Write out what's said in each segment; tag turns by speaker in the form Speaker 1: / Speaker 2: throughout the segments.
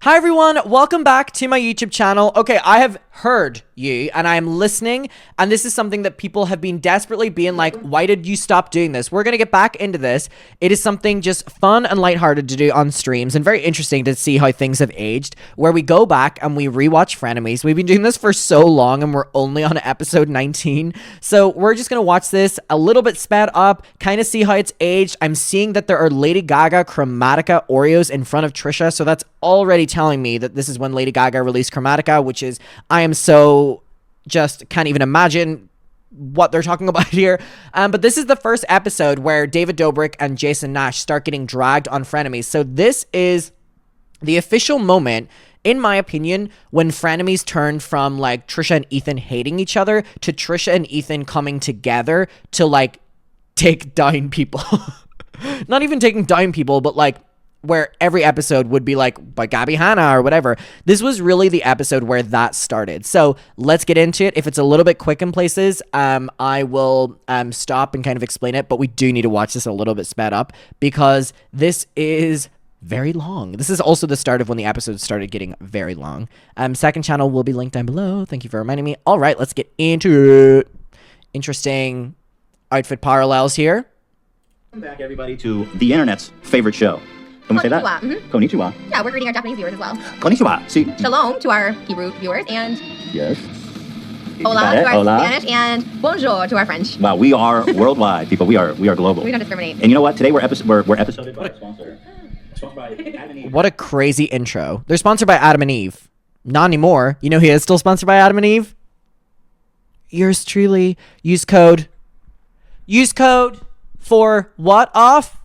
Speaker 1: Hi everyone, welcome back to my YouTube channel. Okay, I have heard you and I am listening, and this is something that people have been desperately being like, why did you stop doing this? We're gonna get back into this. It is something just fun and lighthearted to do on streams and very interesting to see how things have aged, where we go back and we rewatch Frenemies. We've been doing this for so long and we're only on episode 19. So we're just gonna watch this a little bit sped up, kind of see how it's aged. I'm seeing that there are Lady Gaga Chromatica Oreos in front of Trisha, so that's already telling me that this is when Lady Gaga released Chromatica, which is, I am so just can't even imagine what they're talking about here. But this is the first episode where David Dobrik and Jason Nash start getting dragged on Frenemies. So this is the official moment, in my opinion, when Frenemies turned from like Trisha and Ethan hating each other to Trisha and Ethan coming together to like take down people. Not even taking down people, but like where every episode would be like by Gabby Hanna or whatever. This was really the episode where that started. So let's get into it. If it's a little bit quick in places, I will stop and kind of explain it, but we do need to watch this a little bit sped up because this is very long. This is also the start of when the episodes started getting very long. Second channel will be linked down below. Thank you for reminding me. All right, let's get into it. Interesting outfit parallels here.
Speaker 2: Welcome back, everybody, to the internet's favorite show. Can we say that? Konnichiwa.
Speaker 3: Yeah, we're greeting our Japanese viewers as well.
Speaker 2: Konnichiwa. See.
Speaker 3: Shalom to our Hebrew viewers, and
Speaker 2: Yes.
Speaker 3: hola to our Spanish, and bonjour to our French.
Speaker 2: Wow, we are worldwide, people. We are global.
Speaker 3: We don't discriminate.
Speaker 2: And you know what? Today we're episoded by a sponsor. Sponsored by Adam and Eve.
Speaker 1: What a crazy intro. They're sponsored by Adam and Eve. Not anymore. You know he is still sponsored by Adam and Eve? Yours truly. Use code for what off?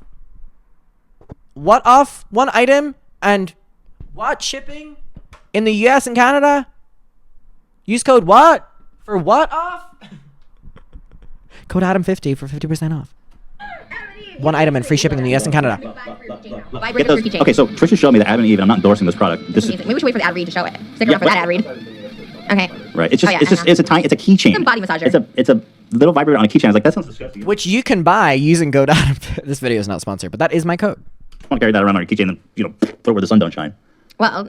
Speaker 1: What off one item and what shipping in the US and Canada? Use code what for what off? Code Adam50 for 50% off. One item and free shipping in the US and Canada.
Speaker 2: Get those. Okay, so Trisha showed me the Adam and Eve, and I'm not endorsing this product. This is
Speaker 3: Maybe we should wait for the ad read to show it. Stick around for that ad read. Okay.
Speaker 2: right. It's just it's a keychain.
Speaker 3: It's a body massager.
Speaker 2: It's a little vibrator on a keychain. I was like, that sounds disgusting.
Speaker 1: Which you can buy using code Adam. This video is not sponsored, but that is my code.
Speaker 2: I want to carry that around on a keychain and throw it where the sun don't shine.
Speaker 3: Well,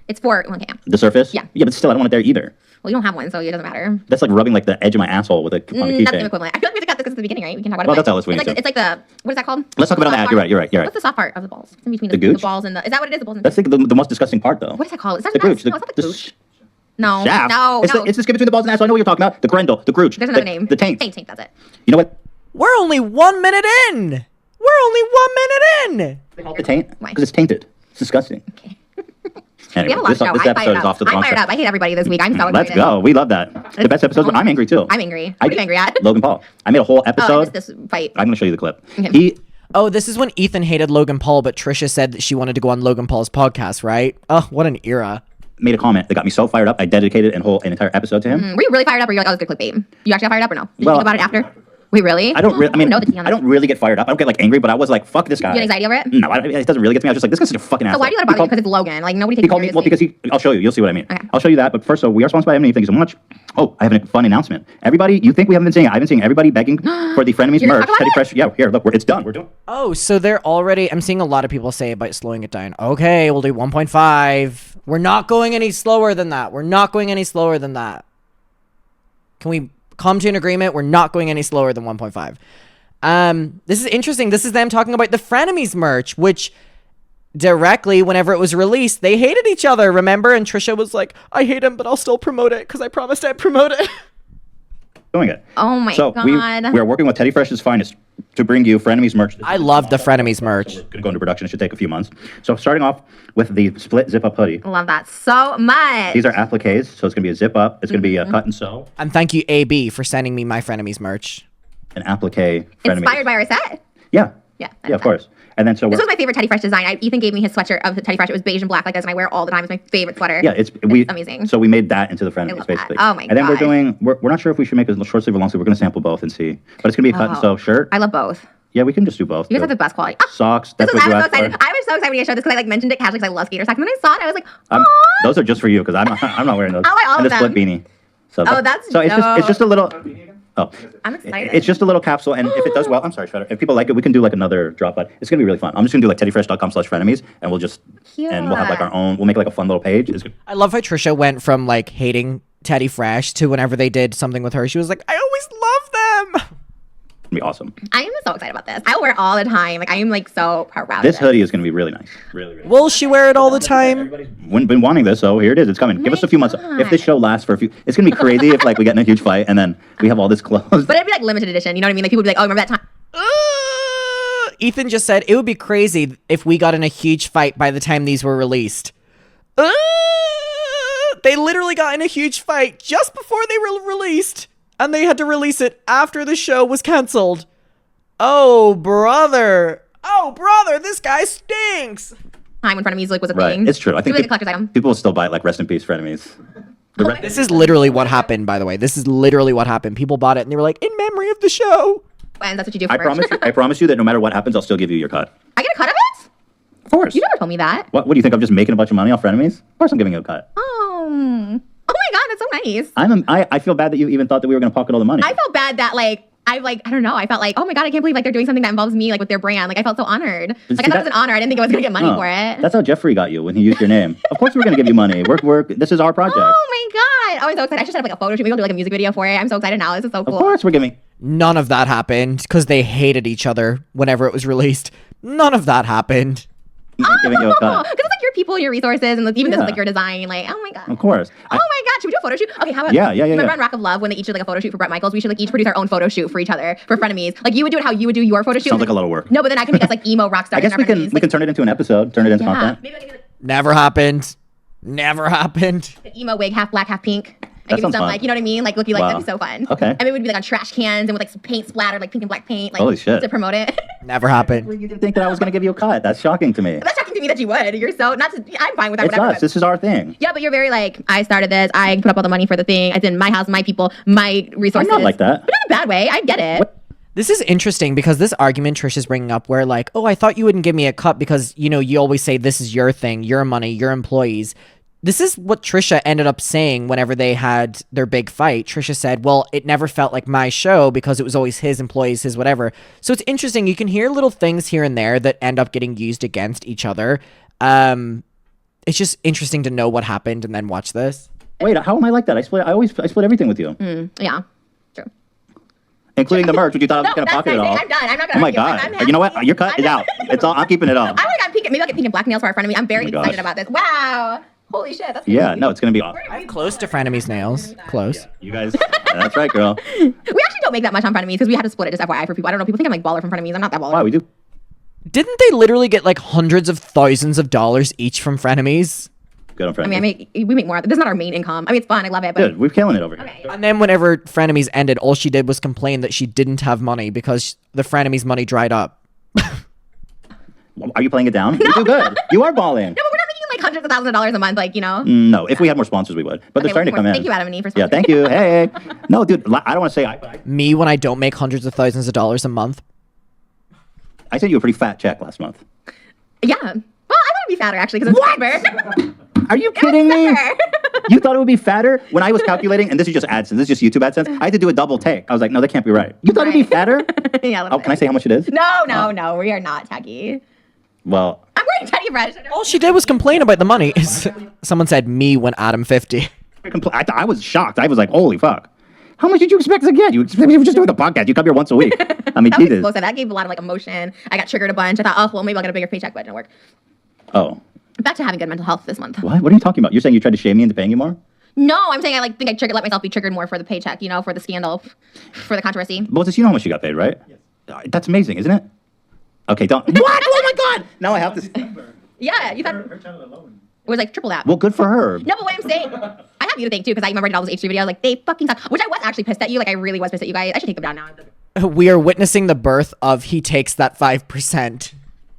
Speaker 3: it's for one cam.
Speaker 2: The surface?
Speaker 3: Yeah.
Speaker 2: Yeah, but still, I don't want it there either.
Speaker 3: Well, you don't have one, so it doesn't matter.
Speaker 2: That's like rubbing like the edge of my asshole with a on a keychain.
Speaker 3: That's the equivalent. I feel like we have to cut this because it's the beginning, right? We can talk about it.
Speaker 2: Well, that's all we need to.
Speaker 3: It's like the what is that called?
Speaker 2: Let's talk about that. You're right.
Speaker 3: What's the soft part of the balls? It's in between the
Speaker 2: gooch?
Speaker 3: balls and the. Is that what it is? The balls and
Speaker 2: That's the most disgusting part, though.
Speaker 3: What is that called? Is that
Speaker 2: the gooch?
Speaker 3: No, it's not the gooch. No,
Speaker 2: shaft.
Speaker 3: no.
Speaker 2: It's the skin between the balls and ass. I know what you're talking about. The grendel, the gooch.
Speaker 3: There's another name.
Speaker 2: The taint.
Speaker 3: Taint. That's it.
Speaker 2: You know what?
Speaker 1: We're only 1 minute in.
Speaker 2: They call it the taint
Speaker 3: Why?
Speaker 2: because it's tainted. It's disgusting.
Speaker 3: Okay.
Speaker 2: Anyway,
Speaker 3: We have a lot of show.
Speaker 2: this episode is off to the
Speaker 3: I'm
Speaker 2: wrong
Speaker 3: fired
Speaker 2: start.
Speaker 3: up. I hate everybody this week. I'm so
Speaker 2: Let's
Speaker 3: excited.
Speaker 2: go. We love that. The best episodes. I'm angry too.
Speaker 3: I'm angry. What are you angry at?
Speaker 2: Logan Paul. I made a whole
Speaker 3: Oh, I
Speaker 2: episode.
Speaker 3: missed this fight.
Speaker 2: I'm going to show you the clip.
Speaker 3: Okay.
Speaker 1: Oh, this is when Ethan hated Logan Paul, but Trisha said that she wanted to go on Logan Paul's podcast, right? Oh, what an era.
Speaker 2: Made a comment that got me so fired up. I dedicated an entire episode to him.
Speaker 3: Were you really fired up, or you're like, oh, this is good clickbait? You actually got fired up, or no? Did you
Speaker 2: Well,
Speaker 3: think about it after? Wait, really?
Speaker 2: I don't really. I mean,
Speaker 3: know the tea on
Speaker 2: I
Speaker 3: that.
Speaker 2: don't really get fired up. I don't get like angry, but I was like, "Fuck this guy."
Speaker 3: You get anxiety over it?
Speaker 2: No, it doesn't really get to me. I was just like, "This guy's such a fucking asshole."
Speaker 3: So why do you let it bother you? Because it's Logan. Like nobody takes
Speaker 2: He called me. Well, because I'll show you. You'll see what I mean.
Speaker 3: Okay.
Speaker 2: I'll show you that. But first, so we are sponsored by Emily. Thank you so much. Oh, I have a fun announcement. Everybody, you think we haven't been seeing it? I've been seeing everybody begging for the Frenemies
Speaker 3: You're gonna
Speaker 2: merch.
Speaker 3: talk about
Speaker 2: Teddy
Speaker 3: it?
Speaker 2: Fresh. Yeah, here, look, it's done. We're doing.
Speaker 1: Oh, so they're already... I'm seeing a lot of people say about slowing it down. Okay, we'll do 1.5. We're not going any slower than that. Can we come to an agreement? We're not going any slower than 1.5. This is interesting. This is them talking about the Frenemies merch, which directly, whenever it was released, they hated each other, remember? And Trisha was like, I hate him, but I'll still promote it because I promised I'd promote it.
Speaker 2: Doing it.
Speaker 3: Oh my
Speaker 2: So
Speaker 3: god.
Speaker 2: we are working with Teddy Fresh's finest to bring you Frenemies merch.
Speaker 1: I love the Frenemies merch.
Speaker 2: We're going to go into production. It should take a few months. So starting off with the split zip up hoodie.
Speaker 3: Love that so much.
Speaker 2: These are appliques, so it's going to be a zip up. It's going to be a cut and sew.
Speaker 1: And thank you, AB, for sending me my Frenemies merch.
Speaker 2: An applique Frenemies.
Speaker 3: Inspired by our set.
Speaker 2: Yeah.
Speaker 3: Yeah.
Speaker 2: Yeah, of course. And then so
Speaker 3: This was my favorite Teddy Fresh design. Ethan gave me his sweatshirt of Teddy Fresh. It was beige and black like this, and I wear it all the time. It's my favorite sweater.
Speaker 2: yeah, it's
Speaker 3: amazing.
Speaker 2: So we made that into the Frenemies
Speaker 3: love that.
Speaker 2: basically.
Speaker 3: Oh my
Speaker 2: And then we're
Speaker 3: gosh.
Speaker 2: doing. We're not sure if we should make a short sleeve or long sleeve. We're going to sample both and see. But it's going to be a cut and sew shirt.
Speaker 3: I love both.
Speaker 2: Yeah, we can just do both.
Speaker 3: You guys
Speaker 2: too.
Speaker 3: have the best quality. Ah,
Speaker 2: Socks.
Speaker 3: this
Speaker 2: That's
Speaker 3: was,
Speaker 2: what
Speaker 3: I
Speaker 2: you
Speaker 3: was so
Speaker 2: asked
Speaker 3: excited.
Speaker 2: for.
Speaker 3: I was so excited when you showed this because I like mentioned it casually because I love skater socks. And then I saw it, I was like, oh.
Speaker 2: Those are just for you because I'm not wearing those.
Speaker 3: I like all
Speaker 2: and
Speaker 3: of
Speaker 2: a split
Speaker 3: them.
Speaker 2: beanie. So
Speaker 3: Oh, that's
Speaker 2: so it's just a little. Oh,
Speaker 3: I'm excited.
Speaker 2: it's just a little capsule, and if it does well, I'm sorry, Shredder. If people like it, we can do like another drop, but it's gonna be really fun. I'm just gonna do like teddyfresh.com/frenemies, and we'll just and we'll have like our own. We'll make like a fun little page. It's gonna
Speaker 1: I love how Trisha went from like hating Teddy Fresh to whenever they did something with her, she was like, I always love them.
Speaker 2: be awesome.
Speaker 3: I am so excited about this. I wear it all the time. Like I am like so proud.
Speaker 2: This hoodie is gonna be really nice. Really.
Speaker 1: Will she wear it all the time?
Speaker 2: Everybody's been wanting this, so here it is. It's coming. Give us a few months. If this show lasts for a few, it's gonna be crazy if like we get in a huge fight and then we have all this clothes.
Speaker 3: But it'd be like limited edition. You know what I mean? Like people would be like, oh, remember that time?
Speaker 1: Ethan just said it would be crazy if we got in a huge fight by the time these were released. They literally got in a huge fight just before they were released, and they had to release it after the show was canceled. Oh, brother. Oh, brother, this guy stinks.
Speaker 3: Time when Frenemies like was a
Speaker 2: Right,
Speaker 3: thing.
Speaker 2: it's true. I think
Speaker 3: It was like a collector's item.
Speaker 2: people will still buy it, like rest in peace, Frenemies.
Speaker 1: This is literally what happened, by the way. This is literally what happened. People bought it, and they were like, in memory of the show.
Speaker 3: And that's what you do for
Speaker 2: I
Speaker 3: merch.
Speaker 2: promise you that no matter what happens, I'll still give you your cut.
Speaker 3: I get a cut of it?
Speaker 2: Of course.
Speaker 3: You never told me that.
Speaker 2: What do you think? I'm just making a bunch of money off Frenemies? Of course I'm giving you a cut.
Speaker 3: Oh my god, that's so nice.
Speaker 2: I feel bad that you even thought that we were going to pocket all the money.
Speaker 3: I felt bad that I don't know. I felt like, oh my god, I can't believe like they're doing something that involves me like with their brand. Like I felt so honored. Like I thought it was an honor. I didn't think I was gonna get money for it.
Speaker 2: That's how Jeffrey got you when he used your name. Of course we're going to give you money. This is our project.
Speaker 3: Oh my god. Oh, I'm so excited. I should set up like a photo shoot. Maybe I'll do like a music video for it. I'm so excited now. This is so cool.
Speaker 2: Of course we're giving.
Speaker 1: None of that happened because they hated each other whenever it was released. None of that happened.
Speaker 2: Giving you a cut.
Speaker 3: Because it's like your people, your resources, and like, even this
Speaker 2: Yeah.
Speaker 3: is like your design. Like, oh my god.
Speaker 2: Of course.
Speaker 3: Oh my god, should we do a photo shoot? Okay, how about
Speaker 2: Yeah.
Speaker 3: Remember on Rock of Love when they each did like a photo shoot for Brett Michaels? We should like each produce our own photo shoot for each other for Frenemies. Like you would do it how you would do your photo shoot.
Speaker 2: Sounds like a lot of work.
Speaker 3: No, but then I can make us like emo rock stars.
Speaker 2: I guess we can turn it into an episode, turn it into content.
Speaker 3: Maybe I can do
Speaker 1: Never happened. Never happened.
Speaker 3: like an emo wig, half black, half pink.
Speaker 2: That
Speaker 3: And give me
Speaker 2: sounds
Speaker 3: some
Speaker 2: fun.
Speaker 3: like, you know what I mean? Like looky like
Speaker 2: Wow.
Speaker 3: that'd be so fun.
Speaker 2: Okay.
Speaker 3: And maybe we'd be like on trash cans and with like some paint splattered, like pink and black paint, like
Speaker 2: Holy shit.
Speaker 3: to promote it.
Speaker 1: Never happened.
Speaker 2: You didn't think that I was going to give you a cut. That's shocking to me.
Speaker 3: That's shocking to me that you would. You're so not to I'm fine with that,
Speaker 2: It's
Speaker 3: whatever.
Speaker 2: us. This is our thing.
Speaker 3: Yeah, but you're very like, I started this, I put up all the money for the thing, it's in my house, my people, my
Speaker 2: I'm
Speaker 3: resources.
Speaker 2: not like that.
Speaker 3: But not in a bad way. I get it.
Speaker 2: What?
Speaker 1: This is interesting because this argument Trish is bringing up where like, oh, I thought you wouldn't give me a cut because, you know, you always say this is your thing, your money, your employees. This is what Trisha ended up saying whenever they had their big fight. Trisha said, well, it never felt like my show because it was always his employees, his whatever. So it's interesting. You can hear little things here and there that end up getting used against each other. It's just interesting to know what happened and then watch this.
Speaker 2: Wait, how am I like that? I split everything with you.
Speaker 3: Yeah. True.
Speaker 2: Including the merch, which you thought I was going to
Speaker 3: that's
Speaker 2: pocket it
Speaker 3: nice.
Speaker 2: all.
Speaker 3: I'm done. I'm not
Speaker 2: Oh
Speaker 3: gonna
Speaker 2: my
Speaker 3: argue.
Speaker 2: god!
Speaker 3: I'm
Speaker 2: You know what?
Speaker 3: happy.
Speaker 2: Your cut is
Speaker 3: I'm
Speaker 2: out. It's all. I'm keeping it all.
Speaker 3: I like I'm pink. Maybe I'll get pink and black nails for our friend of me. I'm very
Speaker 2: Oh my
Speaker 3: excited
Speaker 2: gosh.
Speaker 3: about this. Wow. Holy shit. That's
Speaker 2: Yeah,
Speaker 3: crazy.
Speaker 2: no, it's gonna be awesome.
Speaker 1: I'm close to Frenemies nails. Close.
Speaker 2: You guys, that's right, girl.
Speaker 3: We actually don't make that much on Frenemies because we had to split it, just FYI for people. I don't know. People think I'm like baller from Frenemies. I'm not that baller.
Speaker 2: Wow, we do.
Speaker 1: Didn't they literally get like hundreds of thousands of dollars each from Frenemies?
Speaker 2: Good on friends.
Speaker 3: I mean, we make more. This is not our main income. I mean, it's fun. I love it. But
Speaker 2: Dude, we're killing it over here.
Speaker 3: okay.
Speaker 1: And then whenever Frenemies ended, all she did was complain that she didn't have money because the Frenemies money dried up.
Speaker 2: Are you playing it down? You do good. You are balling.
Speaker 3: No, but we're not making like hundreds of thousands of dollars a month. Like, you know.
Speaker 2: No, if we had more sponsors, we would. But
Speaker 3: Okay,
Speaker 2: they're starting to
Speaker 3: well,
Speaker 2: come in.
Speaker 3: thank you, Adam and Eve, for
Speaker 2: Yeah,
Speaker 3: sponsoring.
Speaker 2: thank you. Hey. No, dude, I don't want to say I
Speaker 1: Me, when I don't make hundreds of thousands of dollars a month.
Speaker 2: I sent you a pretty fat check last month.
Speaker 3: Yeah. Well, I thought it'd be fatter actually because it's cheaper.
Speaker 2: Are you kidding me?
Speaker 3: Fatter.
Speaker 2: You thought it would be fatter? When I was calculating, and this is just AdSense, this is just YouTube AdSense, I had to do a double take. I was like, no, that can't be right. You thought it'd be fatter?
Speaker 3: Yeah.
Speaker 2: Oh, can I say how much it is?
Speaker 3: No. We are not tacky.
Speaker 2: Well,
Speaker 3: I'm wearing Teddy Fresh.
Speaker 1: All she did was complain about the money. Someone said me when Adam 50.
Speaker 2: I was shocked. I was like, holy fuck. How much did you expect to get? You were just doing the podcast. You come here once a week. I mean,
Speaker 3: That was
Speaker 2: Jesus.
Speaker 3: explosive. That gave a lot of like emotion. I got triggered a bunch. I thought, oh well, maybe I'll get a bigger paycheck, but it didn't work.
Speaker 2: Oh,
Speaker 3: Back to having good mental health this month.
Speaker 2: what are you talking about? You're saying you tried to shame me into paying you more?
Speaker 3: No, I'm saying I like think I let myself be triggered more for the paycheck, you know, for the scandal, for the controversy.
Speaker 2: Moses, you know how much you got paid, right? Yes. That's amazing, isn't it? Okay, don't. What? Oh my God! Now I have to.
Speaker 3: Yeah, you thought it was like triple that.
Speaker 2: Well, good for her.
Speaker 3: No, but what I'm saying, I have you to thank too, because I remember I did all those H3 videos, like they fucking suck. Which I was actually pissed at you, like I really was pissed at you guys. I should take them down now.
Speaker 1: We are witnessing the birth of he takes that 5%.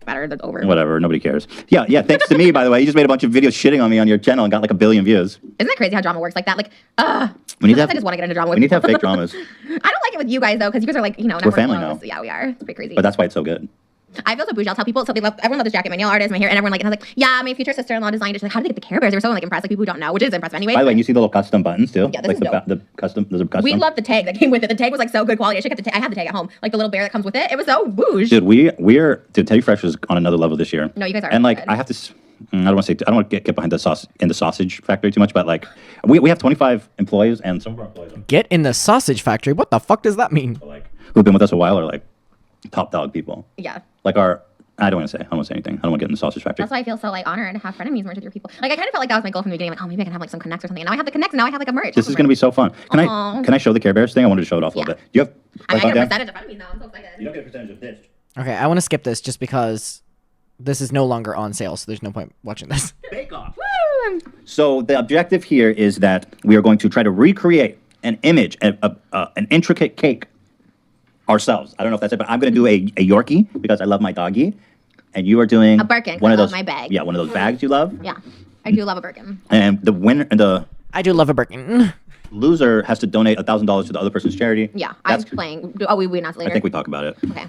Speaker 3: Matter, that's over.
Speaker 2: Whatever, nobody cares. Yeah, thanks to me, by the way. You just made a bunch of videos shitting on me on your channel and got like 1 billion views.
Speaker 3: Isn't that crazy how drama works like that? Like,
Speaker 2: We need to
Speaker 3: I
Speaker 2: have,
Speaker 3: just want to get into drama with
Speaker 2: we need to have
Speaker 3: people.
Speaker 2: fake dramas.
Speaker 3: I don't like it with you guys though, because you guys are like, you know,
Speaker 2: We're family
Speaker 3: close.
Speaker 2: now.
Speaker 3: Yeah, we are. It's pretty crazy.
Speaker 2: But that's why it's so good.
Speaker 3: I feel so bougie. I'll tell people. So they love. Everyone loves this jacket. My nail artist, my hair, and everyone like. And I was like, yeah, my future sister-in-law designed it. She's like, how did they get the Care Bears? They were so like impressed. Like people who don't know, which is impressive anyway.
Speaker 2: By the way, you see the little custom buttons too?
Speaker 3: Yeah, this
Speaker 2: like
Speaker 3: is dope.
Speaker 2: the custom. Those are custom.
Speaker 3: We love the tag that came with it. The tag was like so good quality. I should get the tag. I have the tag at home. Like the little bear that comes with it. It was so bougie.
Speaker 2: Dude, Teddy Fresh is on another level this year.
Speaker 3: No, you guys are.
Speaker 2: And like,
Speaker 3: good.
Speaker 2: I have to. I don't want to get behind the sauce in the sausage factory too much, but like, we have 25 employees, and some of our employees
Speaker 1: Get in the sausage factory. What the fuck does that mean?
Speaker 2: like who've been with us a while are like top dog people.
Speaker 3: Yeah.
Speaker 2: Like I don't want to say anything. I don't want to get in the sausage factory.
Speaker 3: That's why I feel so like honored to have Frenemies merch with your people. Like I kind of felt like that was my goal from the beginning. Like, oh, maybe I can have like some connects or something. And now I have the connects. And now I have like a merch.
Speaker 2: This is gonna be so fun. Can I show the Care Bears thing? I wanted to show it off a little bit. Do you have?
Speaker 3: I
Speaker 2: like,
Speaker 3: get a
Speaker 2: on
Speaker 3: percentage of Frenemies now. I'm so excited.
Speaker 2: You don't get a percentage of this.
Speaker 1: Okay, I want to skip this just because this is no longer on sale, so there's no point watching this.
Speaker 2: Bake off. So the objective here is that we are going to try to recreate an image, an intricate cake ourselves. I don't know if that's it, but I'm going to do a Yorkie because I love my doggy, and you are doing
Speaker 3: A Birkin,
Speaker 2: one of
Speaker 3: I love
Speaker 2: those
Speaker 3: my bag.
Speaker 2: Yeah, one of those bags you love.
Speaker 3: Yeah, I do love a Birkin.
Speaker 2: And the winner, the
Speaker 1: I do love a Birkin.
Speaker 2: loser has to donate $1,000 to the other person's charity.
Speaker 3: Yeah,
Speaker 2: That's,
Speaker 3: I'm playing. Oh, we announced later.
Speaker 2: I think we talk about it.
Speaker 3: Okay.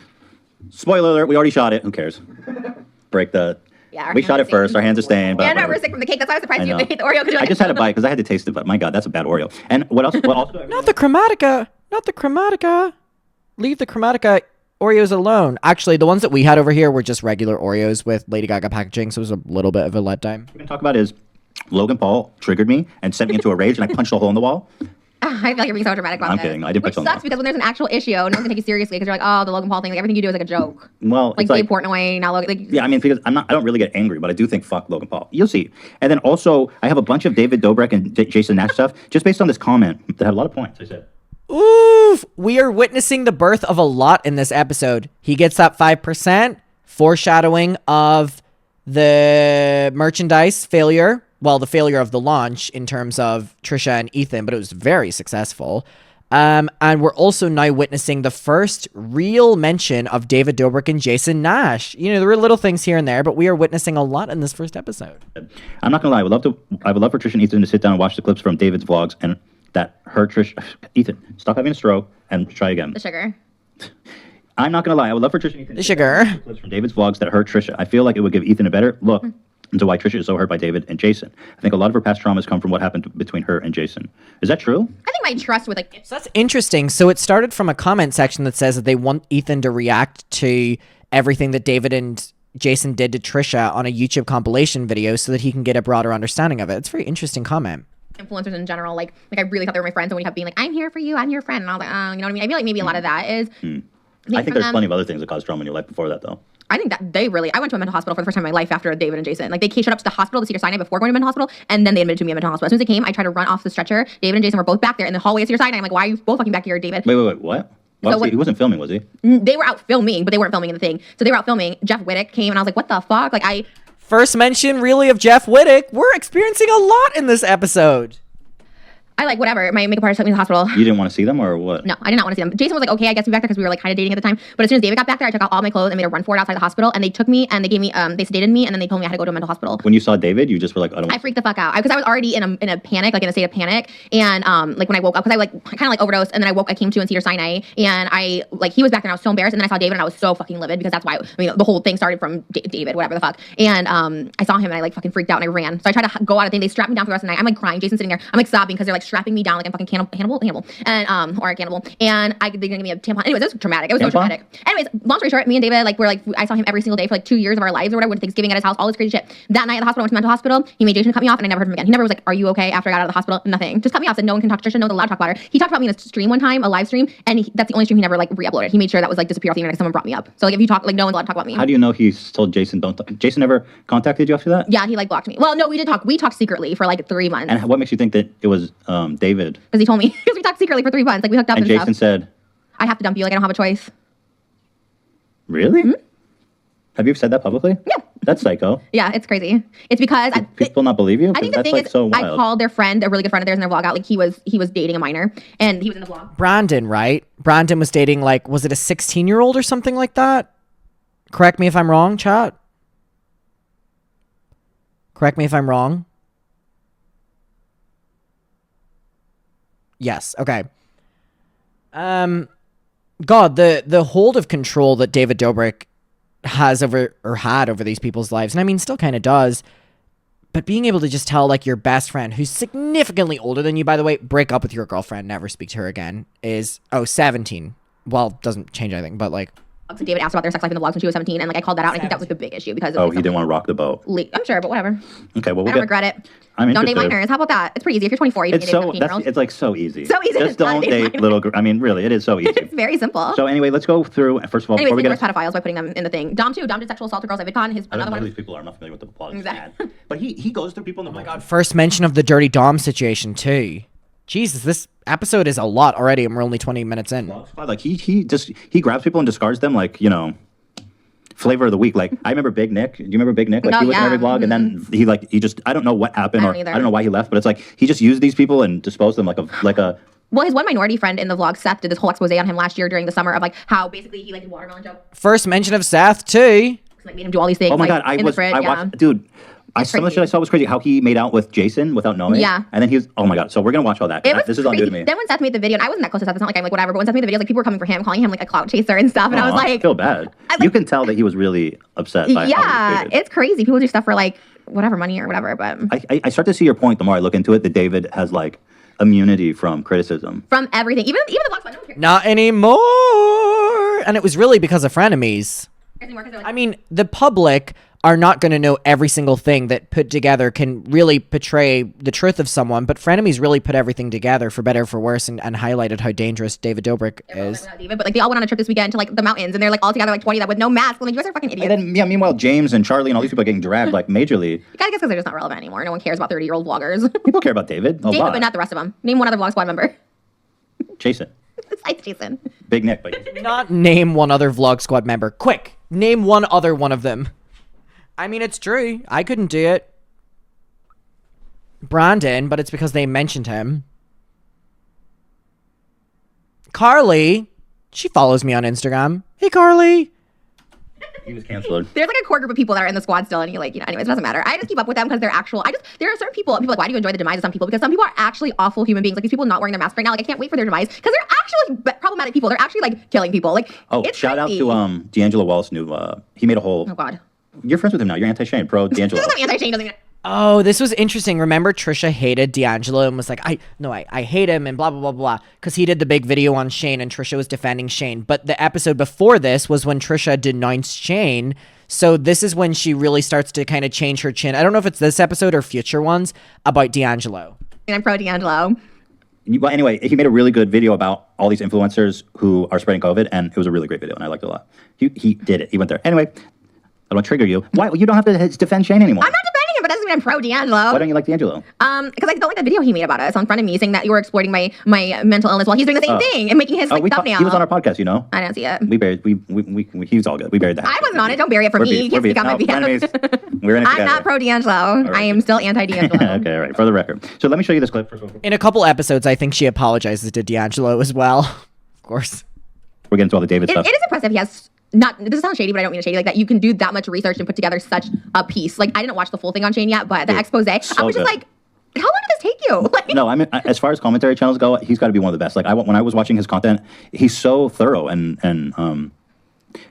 Speaker 2: Spoiler alert: we already shot it. Who cares? Break the.
Speaker 3: Yeah, our
Speaker 2: we
Speaker 3: hands
Speaker 2: shot
Speaker 3: are
Speaker 2: it first.
Speaker 3: stained.
Speaker 2: Our hands are stained. But
Speaker 3: And
Speaker 2: whatever.
Speaker 3: we're sick from the cake. That's why I was surprised
Speaker 2: I
Speaker 3: you
Speaker 2: know.
Speaker 3: ate the Oreo.
Speaker 2: I just had a bite because I had to taste it, but my God, that's a bad Oreo. And what else? What also?
Speaker 1: Not the Chromatica. Not the Chromatica. Leave the Chromatica Oreos alone. Actually, the ones that we had over here were just regular Oreos with Lady Gaga packaging, so it was a little bit of a letdown.
Speaker 2: What we're going to talk about is Logan Paul triggered me and sent me into a rage, and I punched a hole in the wall.
Speaker 3: I feel like you're being so dramatic about
Speaker 2: I'm
Speaker 3: this.
Speaker 2: kidding. I did
Speaker 3: Which
Speaker 2: put something
Speaker 3: sucks because when there's an actual issue, no one's gonna take you seriously because you're like, oh, the Logan Paul thing. Like everything you do is like a joke.
Speaker 2: Well,
Speaker 3: Like
Speaker 2: it's
Speaker 3: Gabe
Speaker 2: like,
Speaker 3: Portnoy, now Logan. Like,
Speaker 2: yeah, I mean, because I don't really get angry, but I do think fuck Logan Paul. You'll see. And then also, I have a bunch of David Dobrik and Jason Nash stuff just based on this comment that had a lot of points. I said,
Speaker 1: Oof! We are witnessing the birth of a lot in this episode. He gets that 5%, foreshadowing of the merchandise failure. Well, the failure of the launch in terms of Trisha and Ethan, but it was very successful. And we're also now witnessing the first real mention of David Dobrik and Jason Nash. You know, there were little things here and there, but we are witnessing a lot in this first episode.
Speaker 2: I'm not gonna lie. I would love for Trisha and Ethan to sit down and watch the clips from David's vlogs and that hurt Trisha. Ethan, stop having a stroke and try again.
Speaker 3: the sugar.
Speaker 2: I'm not gonna lie. I would love for Trisha and Ethan
Speaker 1: The
Speaker 2: to sit down and
Speaker 1: sugar.
Speaker 2: watch the clips from David's vlogs that hurt Trisha. I feel like it would give Ethan a better look into why Trisha is so hurt by David and Jason. I think a lot of her past traumas come from what happened between her and Jason. Is that true?
Speaker 3: I think my trust with like
Speaker 1: So that's interesting. So it started from a comment section that says that they want Ethan to react to everything that David and Jason did to Trisha on a YouTube compilation video so that he can get a broader understanding of it. It's a very interesting comment.
Speaker 3: influencers in general, like I really thought they were my friends, and when you kept being like, I'm here for you, I'm your friend, and I was like, oh, you know what I mean? I feel like maybe a lot of that is.
Speaker 2: I think there's plenty of other things that cause trauma in your life before that, though.
Speaker 3: I think that they really. I went to a mental hospital for the first time in my life after David and Jason. Like they showed up to the hospital, the Cedar Sinai, before going to mental hospital, and then they admitted to me in mental hospital. As soon as they came, I tried to run off the stretcher. David and Jason were both back there in the hallway of Cedar Sinai. I'm like, why are you both fucking back here, David?
Speaker 2: Wait, what? Well, he wasn't filming, was he?
Speaker 3: They were out filming, but they weren't filming in the thing. So they were out filming. Jeff Wittick came, and I was like, what the fuck? Like
Speaker 1: First mention, really, of Jeff Wittick. We're experiencing a lot in this episode.
Speaker 3: I like whatever. My makeup artist took me to the hospital.
Speaker 2: You didn't want to see them or what?
Speaker 3: No, I did not want to see them. Jason was like, okay, I guess we back there because we were like kind of dating at the time. But as soon as David got back there, I took out all my clothes and made a run for it outside the hospital. And they took me and they gave me, they sedated me, and then they told me I had to go to a mental hospital.
Speaker 2: When you saw David, you just were like, I don't.
Speaker 3: I freaked the fuck out because I was already in a panic, like in a state of panic. And like when I woke up, because I like kind of like overdosed, and then I came to in Cedar Sinai, and I like he was back there, and I was so embarrassed. And then I saw David, and I was so fucking livid because that's why the whole thing started from David, whatever the fuck. And I saw him, and I like fucking freaked out, and I ran. So I tried to go out of thing. They strapped me down for the rest of the night. I'm like crying. Jason's sitting there. I'm like sobbing because they're like strapping me down like I'm fucking Hannibal, and or a cannibal. And they're gonna give me a tampon. Anyways, it was traumatic. It was so traumatic. Anyways, long story short, me and David I saw him every single day for like 2 years of our lives or whatever. Went to Thanksgiving at his house, all this crazy shit. That night at the hospital, I went to mental hospital. He made Jason cut me off, and I never heard from him again. He never was like, "Are you okay?" After I got out of the hospital, nothing. Just cut me off. Said no one can talk to Trisha. No one's allowed to talk about her. He talked about me in a stream one time, a live stream, and that's the only stream he never like re-uploaded. He made sure that was like disappear off the internet. Someone brought me up. So like if you talk, like no one's allowed to talk about me.
Speaker 2: How do you know he told Jason don't? Jason never contacted you after that?
Speaker 3: Yeah, he like blocked me. Well, no, we did talk. We talked secretly for like 3 months.
Speaker 2: And what makes you think that it was David?
Speaker 3: Because he told me. Because we talked secretly for 3 months. Like we hooked up
Speaker 2: And
Speaker 3: and
Speaker 2: Jason
Speaker 3: stuff.
Speaker 2: said,
Speaker 3: I have to dump you. Like I don't have a choice.
Speaker 2: "Really? Have you said that publicly?"
Speaker 3: Yeah.
Speaker 2: That's psycho.
Speaker 3: Yeah, it's crazy. It's because
Speaker 2: People not believe you?
Speaker 3: I think the
Speaker 2: That's
Speaker 3: thing
Speaker 2: like
Speaker 3: is,
Speaker 2: so
Speaker 3: I
Speaker 2: wild.
Speaker 3: called their friend, a really good friend of theirs, in their vlog out. Like he was dating a minor, and he was in the vlog.
Speaker 1: Brandon, right? Brandon was dating, like, was it a 16-year-old or something like that? Correct me if I'm wrong, chat. Correct me if I'm wrong. Yes, okay. God, the hold of control that David Dobrik has over or had over these people's lives. And I mean, still kind of does. But being able to just tell like your best friend, who's significantly older than you, by the way, break up with your girlfriend, never speak to her again, is 17. Well, doesn't change anything, but like.
Speaker 3: So David asked about their sex life in the vlogs when she was 17, and like I called that out, and I think that was the big issue because
Speaker 2: he didn't want to rock the boat.
Speaker 3: I'm sure, but whatever.
Speaker 2: Okay, well,
Speaker 3: I don't regret it. Don't date minors. How about that? It's pretty easy. If you're 24, you can date a 17-year-old.
Speaker 2: It's like so easy.
Speaker 3: So easy.
Speaker 2: Just don't date little. I mean, really, it is so easy.
Speaker 3: It's very simple.
Speaker 2: So anyway, let's go through. First of all, before we get
Speaker 3: pedophiles by putting them in the thing. Dom too. Dom did sexual assault to girls at VidCon.
Speaker 2: I don't know these people are not familiar with the plot.
Speaker 3: Exactly.
Speaker 2: But he goes through people in the.
Speaker 1: Oh my god! First mention of the dirty Dom situation too. Jesus, this episode is a lot already, and we're only 20 minutes in.
Speaker 2: Like he grabs people and discards them like flavor of the week. Like I remember Big Nick. Do you remember Big Nick? Like he was in every vlog, and then he just I don't know what happened or I don't know why he left, but it's like he just used these people and disposed them like a.
Speaker 3: Well, his one minority friend in the vlog, Seth, did this whole expose on him last year during the summer of like how basically he like did watermelon joke.
Speaker 1: First mention of Seth too.
Speaker 3: Like made him do all these things.
Speaker 2: Oh my god, I watched, dude. Some of the shit I saw was crazy. How he made out with Jason without knowing.
Speaker 3: Yeah.
Speaker 2: And then he was, oh my god. So we're gonna watch all that. This is all new to me.
Speaker 3: Then when Seth made the video, and I wasn't that close to Seth, it's not like I'm like whatever, but when Seth made the video, like people were coming for him, calling him like a clout chaser and stuff, and I was like,
Speaker 2: I feel bad. You can tell that he was really upset by how
Speaker 3: it's crazy. People do stuff for like whatever money or whatever, but
Speaker 2: I start to see your point the more I look into it, that David has like immunity from criticism.
Speaker 3: From everything. Even the vlogs, I don't care.
Speaker 1: Not anymore. And it was really because of Frenemies. I mean, the public are not going to know every single thing that put together can really portray the truth of someone, but Frenemies really put everything together for better or for worse and highlighted how dangerous David Dobrik is.
Speaker 3: David, but like they all went on a trip this weekend to like the mountains, and they're like all together like 20 that with no mask. Like you guys are fucking idiots.
Speaker 2: And then meanwhile James and Charlie and all these people are getting dragged like majorly.
Speaker 3: You gotta guess because they're just not relevant anymore. No one cares about 30-year-old vloggers.
Speaker 2: People care about David.
Speaker 3: David, but not the rest of them. Name one other Vlog Squad member.
Speaker 2: Jason.
Speaker 3: Besides Jason.
Speaker 2: Big Nick, but
Speaker 1: not name one other Vlog Squad member. Quick, name one other one of them. I mean, it's true. I couldn't do it. Brandon, but it's because they mentioned him. Carly, she follows me on Instagram. Hey, Carly.
Speaker 2: He was canceled.
Speaker 3: There's like a core group of people that are in the squad still, and anyways, it doesn't matter. I just keep up with them because they're actual. There are certain people are like, why do you enjoy the demise of some people? Because some people are actually awful human beings. Like these people not wearing their mask right now. Like I can't wait for their demise because they're actually problematic people. They're actually like killing people. Like it's
Speaker 2: shout
Speaker 3: crazy.
Speaker 2: out to D'Angelo Wallace new. He made a whole.
Speaker 3: Oh God.
Speaker 2: You're friends with him now. You're anti-Shane, pro D'Angelo.
Speaker 3: Anti-Shane doesn't.
Speaker 1: Oh, this was interesting. Remember, Trisha hated D'Angelo and was like, I hate him and blah, blah, blah, blah. Because he did the big video on Shane and Trisha was defending Shane. But the episode before this was when Trisha denounced Shane. So this is when she really starts to kind of change her chin. I don't know if it's this episode or future ones about D'Angelo.
Speaker 3: And I'm pro D'Angelo.
Speaker 2: Well, anyway, he made a really good video about all these influencers who are spreading COVID. And it was a really great video and I liked it a lot. He did it. He went there. Anyway. I don't trigger you. Why? You don't have to defend Shane anymore.
Speaker 3: I'm not defending him, but that doesn't mean I'm pro D'Angelo.
Speaker 2: Why don't you like D'Angelo?
Speaker 3: Because I don't like that video he made about us on Frenemies, saying that you were exploiting my mental illness while he's doing the same thing and making his thumbnail.
Speaker 2: He was on our podcast, you know.
Speaker 3: I didn't see it.
Speaker 2: We buried. He was all good. We buried that.
Speaker 3: I wasn't on it. Don't bury it for me. You can't speak on my behalf.
Speaker 2: We're in it together.
Speaker 3: I'm not pro D'Angelo. Right. I am still anti D'Angelo.
Speaker 2: Okay, all right. For the record. So let me show you this clip.
Speaker 1: In a couple episodes, I think she apologizes to D'Angelo as well. Of course.
Speaker 2: We're getting to all the David stuff.
Speaker 3: It is impressive. He has. This sounds shady, but I don't mean it shady. Like that, you can do that much research and put together such a piece. Like I didn't watch the full thing on Shane yet, but the expose, I was just like, how long did this take you? Like,
Speaker 2: no, I mean, as far as commentary channels go, he's got to be one of the best. Like when I was watching his content, he's so thorough and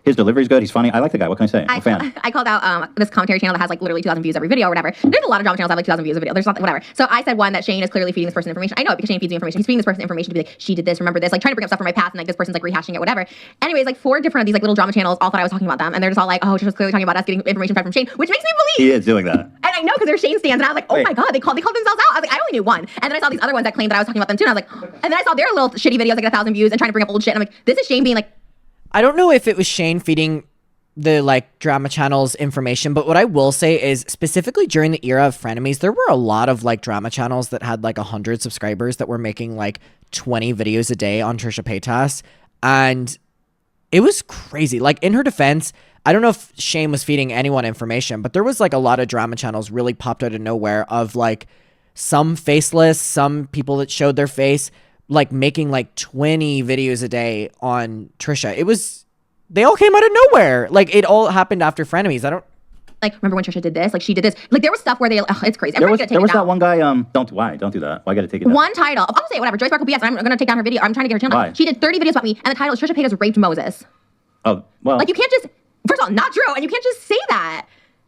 Speaker 2: his delivery's good. He's funny. I like the guy. What can I say? I'm a fan.
Speaker 3: I called out this commentary channel that has like literally 2,000 views every video or whatever. There's a lot of drama channels that have like 2,000 views a video. There's nothing, whatever. So I said one that Shane is clearly feeding this person information. I know it because Shane feeds me information. He's feeding this person information to be like, she did this, remember this, like trying to bring up stuff from my past, and like this person's like rehashing it, whatever. Anyways, like 4 different of these like little drama channels all thought I was talking about them, and they're just all like, oh, she was clearly talking about us getting information from Shane, which makes me believe
Speaker 2: he is doing that.
Speaker 3: And I know because they're Shane stands, and I was like, oh my god, they called themselves out. I was like, I only knew one, and then I saw these other ones that claimed that I was talking about them too, and I was like, and then I saw their little shitty videos that get 1,000 views and trying to bring up old shit, and I'm like, this is Shane being like.
Speaker 1: I don't know if it was Shane feeding the like drama channels information, but what I will say is specifically during the era of Frenemies, there were a lot of like drama channels that had like 100 subscribers that were making like 20 videos a day on Trisha Paytas, and it was crazy. Like in her defense, I don't know if Shane was feeding anyone information, but there was like a lot of drama channels really popped out of nowhere of like some faceless, some people that showed their face, like making like 20 videos a day on Trisha. They all came out of nowhere. Like, it all happened after Frenemies. I don't...
Speaker 3: Like, remember when Trisha did this? Like, she did this. Like, there was stuff where it's crazy.
Speaker 2: There was that one guy, don't do that. Why gotta take it down?
Speaker 3: One title. I'll say it, whatever. Joy Sparkle BS. I'm gonna take down her video. I'm trying to get her channel.
Speaker 2: Why?
Speaker 3: She did 30 videos about me, and the title is Trisha Paytas raped Moses.
Speaker 2: Oh, well.
Speaker 3: Like, you can't just First of all, not true. And you can't just say that.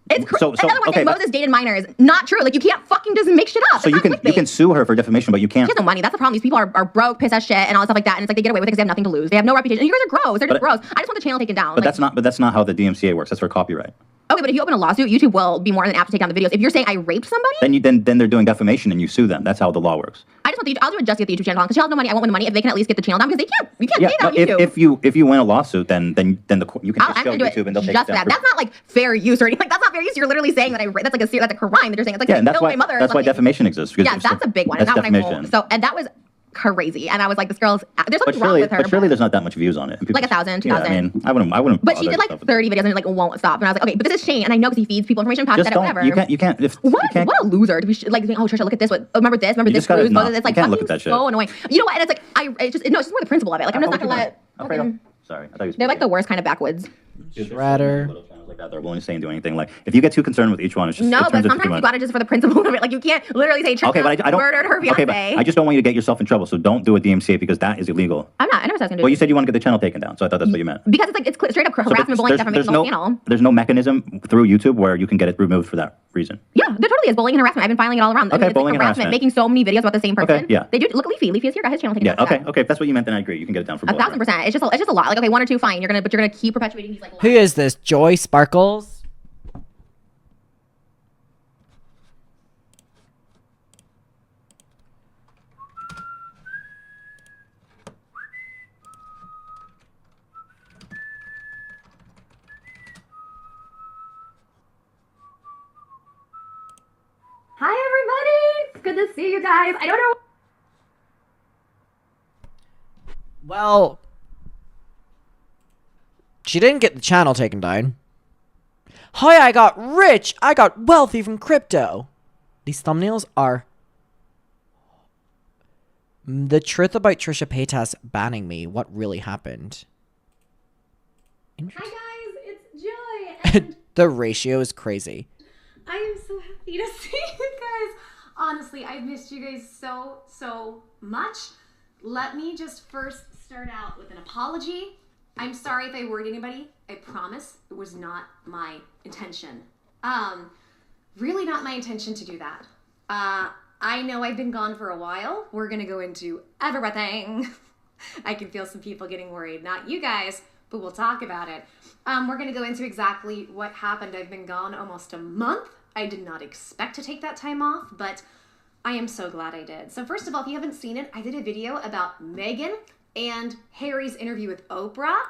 Speaker 3: It's
Speaker 2: So-
Speaker 3: another one
Speaker 2: okay,
Speaker 3: that Moses dated minors. Not true. Like, you can't fucking just make shit up.
Speaker 2: So you can sue her for defamation, but you can't.
Speaker 3: She has no money. That's the problem. These people are broke, piss ass shit, and all stuff like that. And it's like they get away with it because they have nothing to lose. They have no reputation. And you guys are gross. They're just gross. I just want the channel taken down.
Speaker 2: But that's not how the DMCA works. That's for copyright.
Speaker 3: Okay, but if you open a lawsuit, YouTube will be more than apt to take down the videos. If you're saying I raped somebody,
Speaker 2: Then they're doing defamation and you sue them. That's how the law works.
Speaker 3: I just want I'll do it just to get the YouTube channel because she has no money. I won't win the money if they can at least get the channel down because they can't. You can't pay it on YouTube.
Speaker 2: If you win a lawsuit, then you can just
Speaker 3: I'm
Speaker 2: show
Speaker 3: gonna do
Speaker 2: YouTube and they'll
Speaker 3: it
Speaker 2: take
Speaker 3: just
Speaker 2: it down.
Speaker 3: that. That's not like fair use or anything. Like, that's not fair use. You're literally saying that that's like that's a crime that you're saying. It's like
Speaker 2: and
Speaker 3: kill my mother.
Speaker 2: that's why defamation exists.
Speaker 3: Yeah, that's a big one. And
Speaker 2: That's
Speaker 3: that one I
Speaker 2: defamation.
Speaker 3: won't. So, and that was crazy. And I was like, this girl's there's
Speaker 2: But
Speaker 3: something wrong with her.
Speaker 2: But surely there's not that much views on it. And people
Speaker 3: Like 1,000,
Speaker 2: Yeah,
Speaker 3: 2,000.
Speaker 2: I mean, I wouldn't.
Speaker 3: But she
Speaker 2: bother
Speaker 3: did like
Speaker 2: myself with
Speaker 3: 30 videos and it like won't stop. And I was like, okay, but this is Shane, and I know because he feeds people information past
Speaker 2: Just
Speaker 3: that,
Speaker 2: don't.
Speaker 3: whatever.
Speaker 2: You can't.
Speaker 3: What a loser to be like, oh Trisha, look at this. Remember this? Remember
Speaker 2: You
Speaker 3: this
Speaker 2: just gotta
Speaker 3: cruise?
Speaker 2: not-
Speaker 3: It's like
Speaker 2: you can't look
Speaker 3: fucking
Speaker 2: at that shit.
Speaker 3: so annoying. You know what? And it's like it's just more the principle of it. Like, I'm just not gonna let.
Speaker 2: Sorry, I thought you.
Speaker 3: They're like the worst kind of backwoods.
Speaker 1: Shredder.
Speaker 2: Little channels like that, they're willing to say and do anything. Like if you get too concerned with each one, it's just
Speaker 3: No,
Speaker 2: it
Speaker 3: but
Speaker 2: turns into
Speaker 3: sometimes
Speaker 2: too
Speaker 3: you
Speaker 2: much.
Speaker 3: gotta just for the principle of it. Like, you can't literally say Trisha
Speaker 2: Okay, but I don't
Speaker 3: murdered her fiance.
Speaker 2: Okay, but I just don't want you to get yourself in trouble. So don't do a DMCA because that is illegal.
Speaker 3: I'm not. I never said I was gonna do
Speaker 2: Well,
Speaker 3: it.
Speaker 2: you said you want to get the channel taken down, so I thought that's what you meant.
Speaker 3: Because it's like it's straight up harassment, bullying, defamation, the whole channel.
Speaker 2: There's no mechanism through YouTube where you can get it removed for that reason.
Speaker 3: Yeah, there totally is bullying and harassment. I've been filing it all around.
Speaker 2: Okay,
Speaker 3: it's
Speaker 2: bullying
Speaker 3: like
Speaker 2: and
Speaker 3: harassment,
Speaker 2: harassment.
Speaker 3: making so many videos about the same person.
Speaker 2: Okay, yeah.
Speaker 3: They do. Look, Leafy. Leafy has here got his channel taken
Speaker 2: Yeah.
Speaker 3: down.
Speaker 2: Okay. Okay. If that's what you meant, then I agree. You can get it down for both.
Speaker 3: 1,000%. It's just a lot. Like, okay, one or two, fine. But you're gonna keep perpetuating these like.
Speaker 1: Who is this? Joy Sparkles?
Speaker 3: Hi everybody. It's good to see you guys. I don't know.
Speaker 1: Well, she didn't get the channel taken down. Hi, I got rich. I got wealthy from crypto. These thumbnails are... The truth about Trisha Paytas banning me. What really happened?
Speaker 4: Hi guys, it's Joy, and
Speaker 1: The ratio is crazy.
Speaker 4: I am so happy to see you guys. Honestly, I've missed you guys so much. Let me just first start out with an apology. I'm sorry if I worried anybody. I promise it was not my intention. Really not my intention to do that. I know I've been gone for a while. We're gonna go into everything. I can feel some people getting worried. Not you guys, but we'll talk about it. We're gonna go into exactly what happened. I've been gone almost a month. I did not expect to take that time off, but I am so glad I did. So first of all, if you haven't seen it, I did a video about Meghan and Harry's interview with Oprah.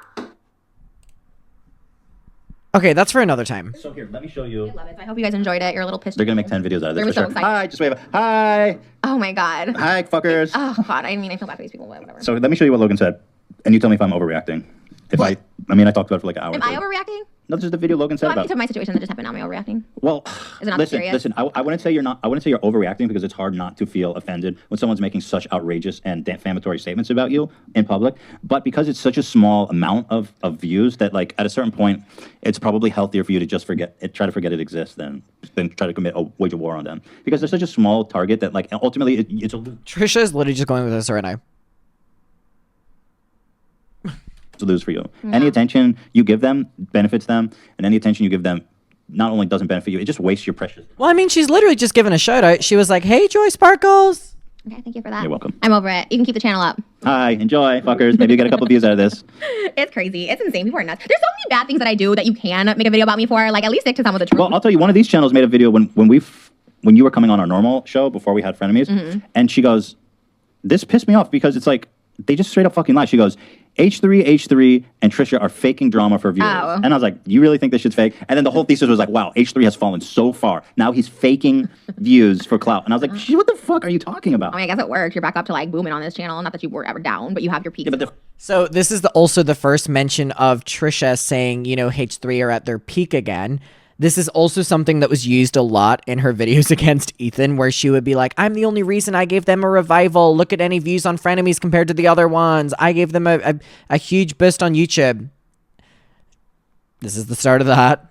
Speaker 1: Okay, that's for another time.
Speaker 2: So here, let me show you.
Speaker 3: I love it. So I hope you guys enjoyed it. You're a little pissed.
Speaker 2: They're gonna make 10 videos out of
Speaker 3: They
Speaker 2: this
Speaker 3: were
Speaker 2: for
Speaker 3: so
Speaker 2: sure.
Speaker 3: excited.
Speaker 2: Hi, just wave. Hi,
Speaker 3: Oh my god.
Speaker 2: hi, fuckers.
Speaker 3: Oh god. I mean, I feel bad for these people, but whatever.
Speaker 2: So let me show you what Logan said, and you tell me if I'm overreacting. I talked about it for like an hour.
Speaker 3: Am I overreacting?
Speaker 2: No, this is the video Logan said
Speaker 3: No, I'm
Speaker 2: about.
Speaker 3: thinking of my situation that just happened. Am I overreacting?
Speaker 2: Well,
Speaker 3: Is it not serious?
Speaker 2: listen. I wouldn't say you're not. I wouldn't say you're overreacting because it's hard not to feel offended when someone's making such outrageous and defamatory statements about you in public. But because it's such a small amount of views that, like, at a certain point, it's probably healthier for you to just try to forget it exists than try to wage a war on them because they're such a small target that, like, ultimately it's a
Speaker 1: Trisha is literally just going with this right now.
Speaker 2: to lose for you. Any attention you give them benefits them, and any attention you give them not only doesn't benefit you, it just wastes your precious time.
Speaker 1: Well, I mean, she's literally just giving a shout out. She was like, hey, Joy Sparkles.
Speaker 3: Okay, thank you for that.
Speaker 2: You're welcome.
Speaker 3: I'm over it. You can keep the channel up.
Speaker 2: Hi, enjoy, fuckers. Maybe you get a couple views out of this.
Speaker 3: It's crazy. It's insane. People are nuts. There's so many bad things that I do that you can make a video about me for. Like, at least stick to some of the truth.
Speaker 2: Well, I'll tell you, one of these channels made a video when you were coming on our normal show before we had Frenemies, and she goes, this pissed me off because it's like, they just straight up fucking lie. She goes, H3 and Trisha are faking drama for viewers.
Speaker 3: Oh.
Speaker 2: And I was like, you really think this shit's fake? And then the whole thesis was like, wow, H3 has fallen so far. Now he's faking views for clout. And I was like, what the fuck are you talking about?
Speaker 3: I mean, I guess it worked. You're back up to like booming on this channel. Not that you were ever down, but you have your peaks.
Speaker 2: Yeah, but
Speaker 1: So this is also the first mention of Trisha saying, you know, H3 are at their peak again. This is also something that was used a lot in her videos against Ethan, where she would be like, I'm the only reason I gave them a revival. Look at any views on Frenemies compared to the other ones. I gave them a huge boost on YouTube. This is the start of that.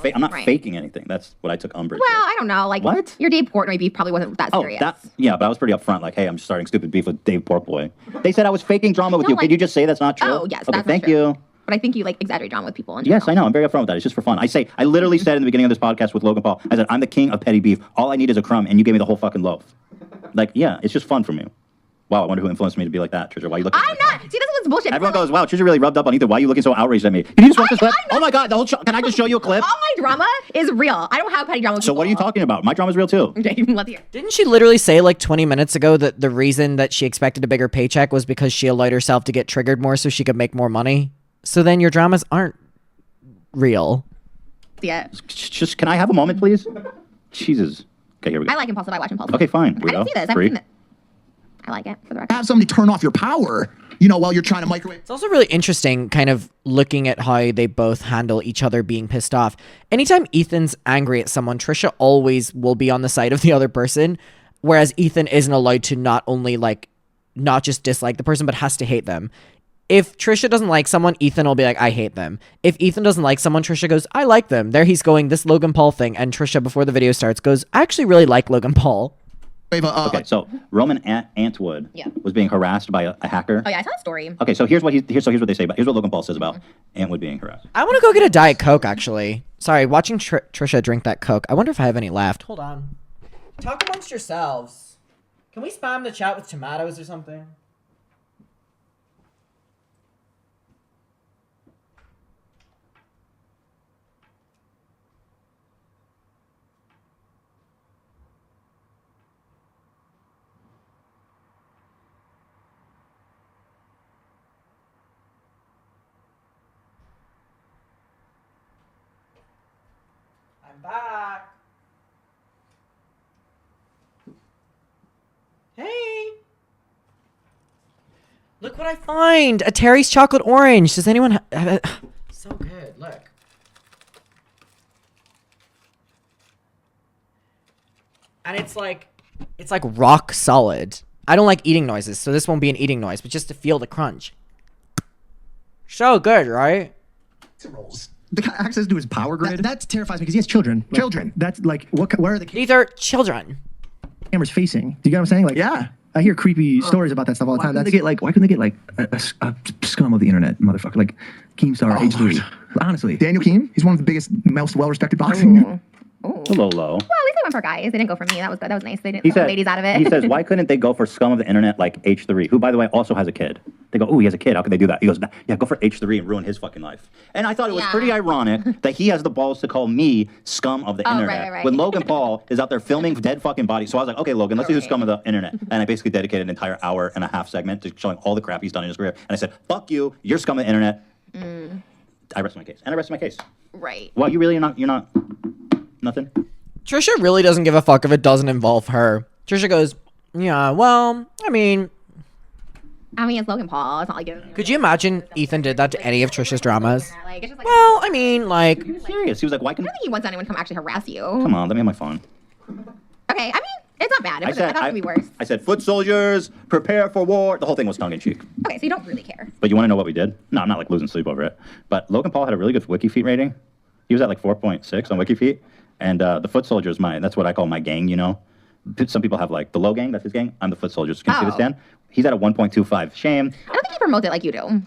Speaker 2: I'm not
Speaker 3: Right.
Speaker 2: faking anything. That's what I took umbrage
Speaker 3: Well,
Speaker 2: with.
Speaker 3: I don't know. Like,
Speaker 2: What?
Speaker 3: Your Dave Portnoy beef probably wasn't that
Speaker 2: Oh,
Speaker 3: serious.
Speaker 2: yeah, but I was pretty upfront. Like, hey, I'm starting stupid beef with Dave Portboy. They said I was faking drama with
Speaker 3: No,
Speaker 2: you.
Speaker 3: like-
Speaker 2: Could you just say that's not true?
Speaker 3: Oh, yes,
Speaker 2: Okay,
Speaker 3: that's not
Speaker 2: thank
Speaker 3: true.
Speaker 2: you.
Speaker 3: But I think you like exaggerate drama with people.
Speaker 2: Yes, I know. I'm very upfront with that. It's just for fun. I literally said in the beginning of this podcast with Logan Paul, I said, I'm the king of petty beef. All I need is a crumb, and you gave me the whole fucking loaf. Like, yeah, it's just fun for me. Wow, I wonder who influenced me to be like that, Trisha. Why are you looking?
Speaker 3: I'm not. See, this was bullshit.
Speaker 2: Everyone goes, wow, Trisha really rubbed up on Ethan. Why are you looking so outraged at me? Can you just watch this clip? Oh my God, the whole show. Can I just show you a clip?
Speaker 3: All my drama is real. I don't have petty drama with
Speaker 2: So
Speaker 3: people.
Speaker 2: what are you talking about? My drama's real too.
Speaker 3: Okay, let's hear.
Speaker 1: Didn't she literally say like 20 minutes ago that the reason that she expected a bigger paycheck was because she allowed herself to get triggered more so she could make more money? So then your dramas aren't real.
Speaker 3: Yeah.
Speaker 2: Just, can I have a moment, please? Jesus. Okay, here we go.
Speaker 3: I like Impulsive. I watch Impulsive.
Speaker 2: Okay, fine.
Speaker 3: I didn't see this. I haven't
Speaker 2: Free.
Speaker 3: seen it. I like it, for the record.
Speaker 5: Have somebody turn off your power, you know, while you're trying to microwave.
Speaker 1: It's also really interesting kind of looking at how they both handle each other being pissed off. Anytime Ethan's angry at someone, Trisha always will be on the side of the other person, whereas Ethan isn't allowed to not only like not just dislike the person but has to hate them. If Trisha doesn't like someone, Ethan will be like, I hate them. If Ethan doesn't like someone, Trisha goes, I like them. There he's going, this Logan Paul thing. And Trisha, before the video starts, goes, I actually really like Logan Paul.
Speaker 2: Okay, so Roman Antwood was being harassed by a hacker.
Speaker 3: Oh yeah, I saw that story.
Speaker 2: Okay, so here's what they say about. Here's what Logan Paul says about Antwood being harassed.
Speaker 1: I want to go get a Diet Coke, actually. Sorry, watching Trisha drink that Coke. I wonder if I have any left. Hold on. Talk amongst yourselves. Can we spam the chat with tomatoes or something? I'm back. Hey. Look what I find. A Terry's chocolate orange. Does anyone have it? So good. Look. And it's like rock solid. I don't like eating noises, so this won't be an eating noise, but just to feel the crunch. So good, right?
Speaker 5: The access to his power grid.
Speaker 6: That terrifies me because he has children.
Speaker 5: Children.
Speaker 6: That's like, where are the
Speaker 1: These are children.
Speaker 6: cameras facing? Do you get what I'm saying? Like,
Speaker 5: Yeah.
Speaker 6: I hear creepy stories about that stuff all the time.
Speaker 7: Why couldn't they get like a scum of the internet, motherfucker? Like Keemstar H3. Honestly.
Speaker 5: Daniel Keem. He's one of the biggest, most well-respected boxing.
Speaker 2: Hello, low.
Speaker 3: Well, at least they went for guys. They didn't go for me. That was good. That was nice. They didn't
Speaker 2: He
Speaker 3: let the
Speaker 2: said,
Speaker 3: ladies out of it.
Speaker 2: He says, why couldn't they go for scum of the internet like H3, who, by the way, also has a kid? They go, oh, he has a kid. How could they do that? He goes, yeah, go for H3 and ruin his fucking life. And I thought it was pretty ironic that he has the balls to call me scum of the internet
Speaker 3: right.
Speaker 2: when Logan Paul is out there filming dead fucking bodies. So I was like, okay, Logan, let's do scum of the internet. And I basically dedicated an entire hour and a half segment to showing all the crap he's done in his career. And I said, fuck you, you're scum of the internet. I rest my case. And I rest my case.
Speaker 3: Right.
Speaker 2: Well, you're not, nothing?
Speaker 1: Trisha really doesn't give a fuck if it doesn't involve her. Trisha goes, yeah, well, I mean,
Speaker 3: it's Logan Paul. It's not like
Speaker 1: could you imagine Ethan did that to any of Trisha's dramas?
Speaker 3: Like, it's just like,
Speaker 1: Well, I mean, like,
Speaker 2: Serious. He was like, why
Speaker 3: I
Speaker 2: couldn't...
Speaker 3: don't think he wants anyone to come actually harass you.
Speaker 2: Come on, let me have my phone.
Speaker 3: Okay, I mean, it's not bad. I thought it would be worse.
Speaker 2: I said, foot soldiers, prepare for war. The whole thing was tongue-in-cheek.
Speaker 3: Okay, so you don't really care.
Speaker 2: But you want to know what we did? No, I'm not like losing sleep over it. But Logan Paul had a really good WikiFeet rating. He was at like 4.6 on WikiFeet. And the foot soldiers, that's what I call my gang, you know? Some people have like the low gang, that's his gang. I'm the foot soldiers. Can you see this, Dan? He's at a 1.25. Shame.
Speaker 3: I don't think he promotes it like you do.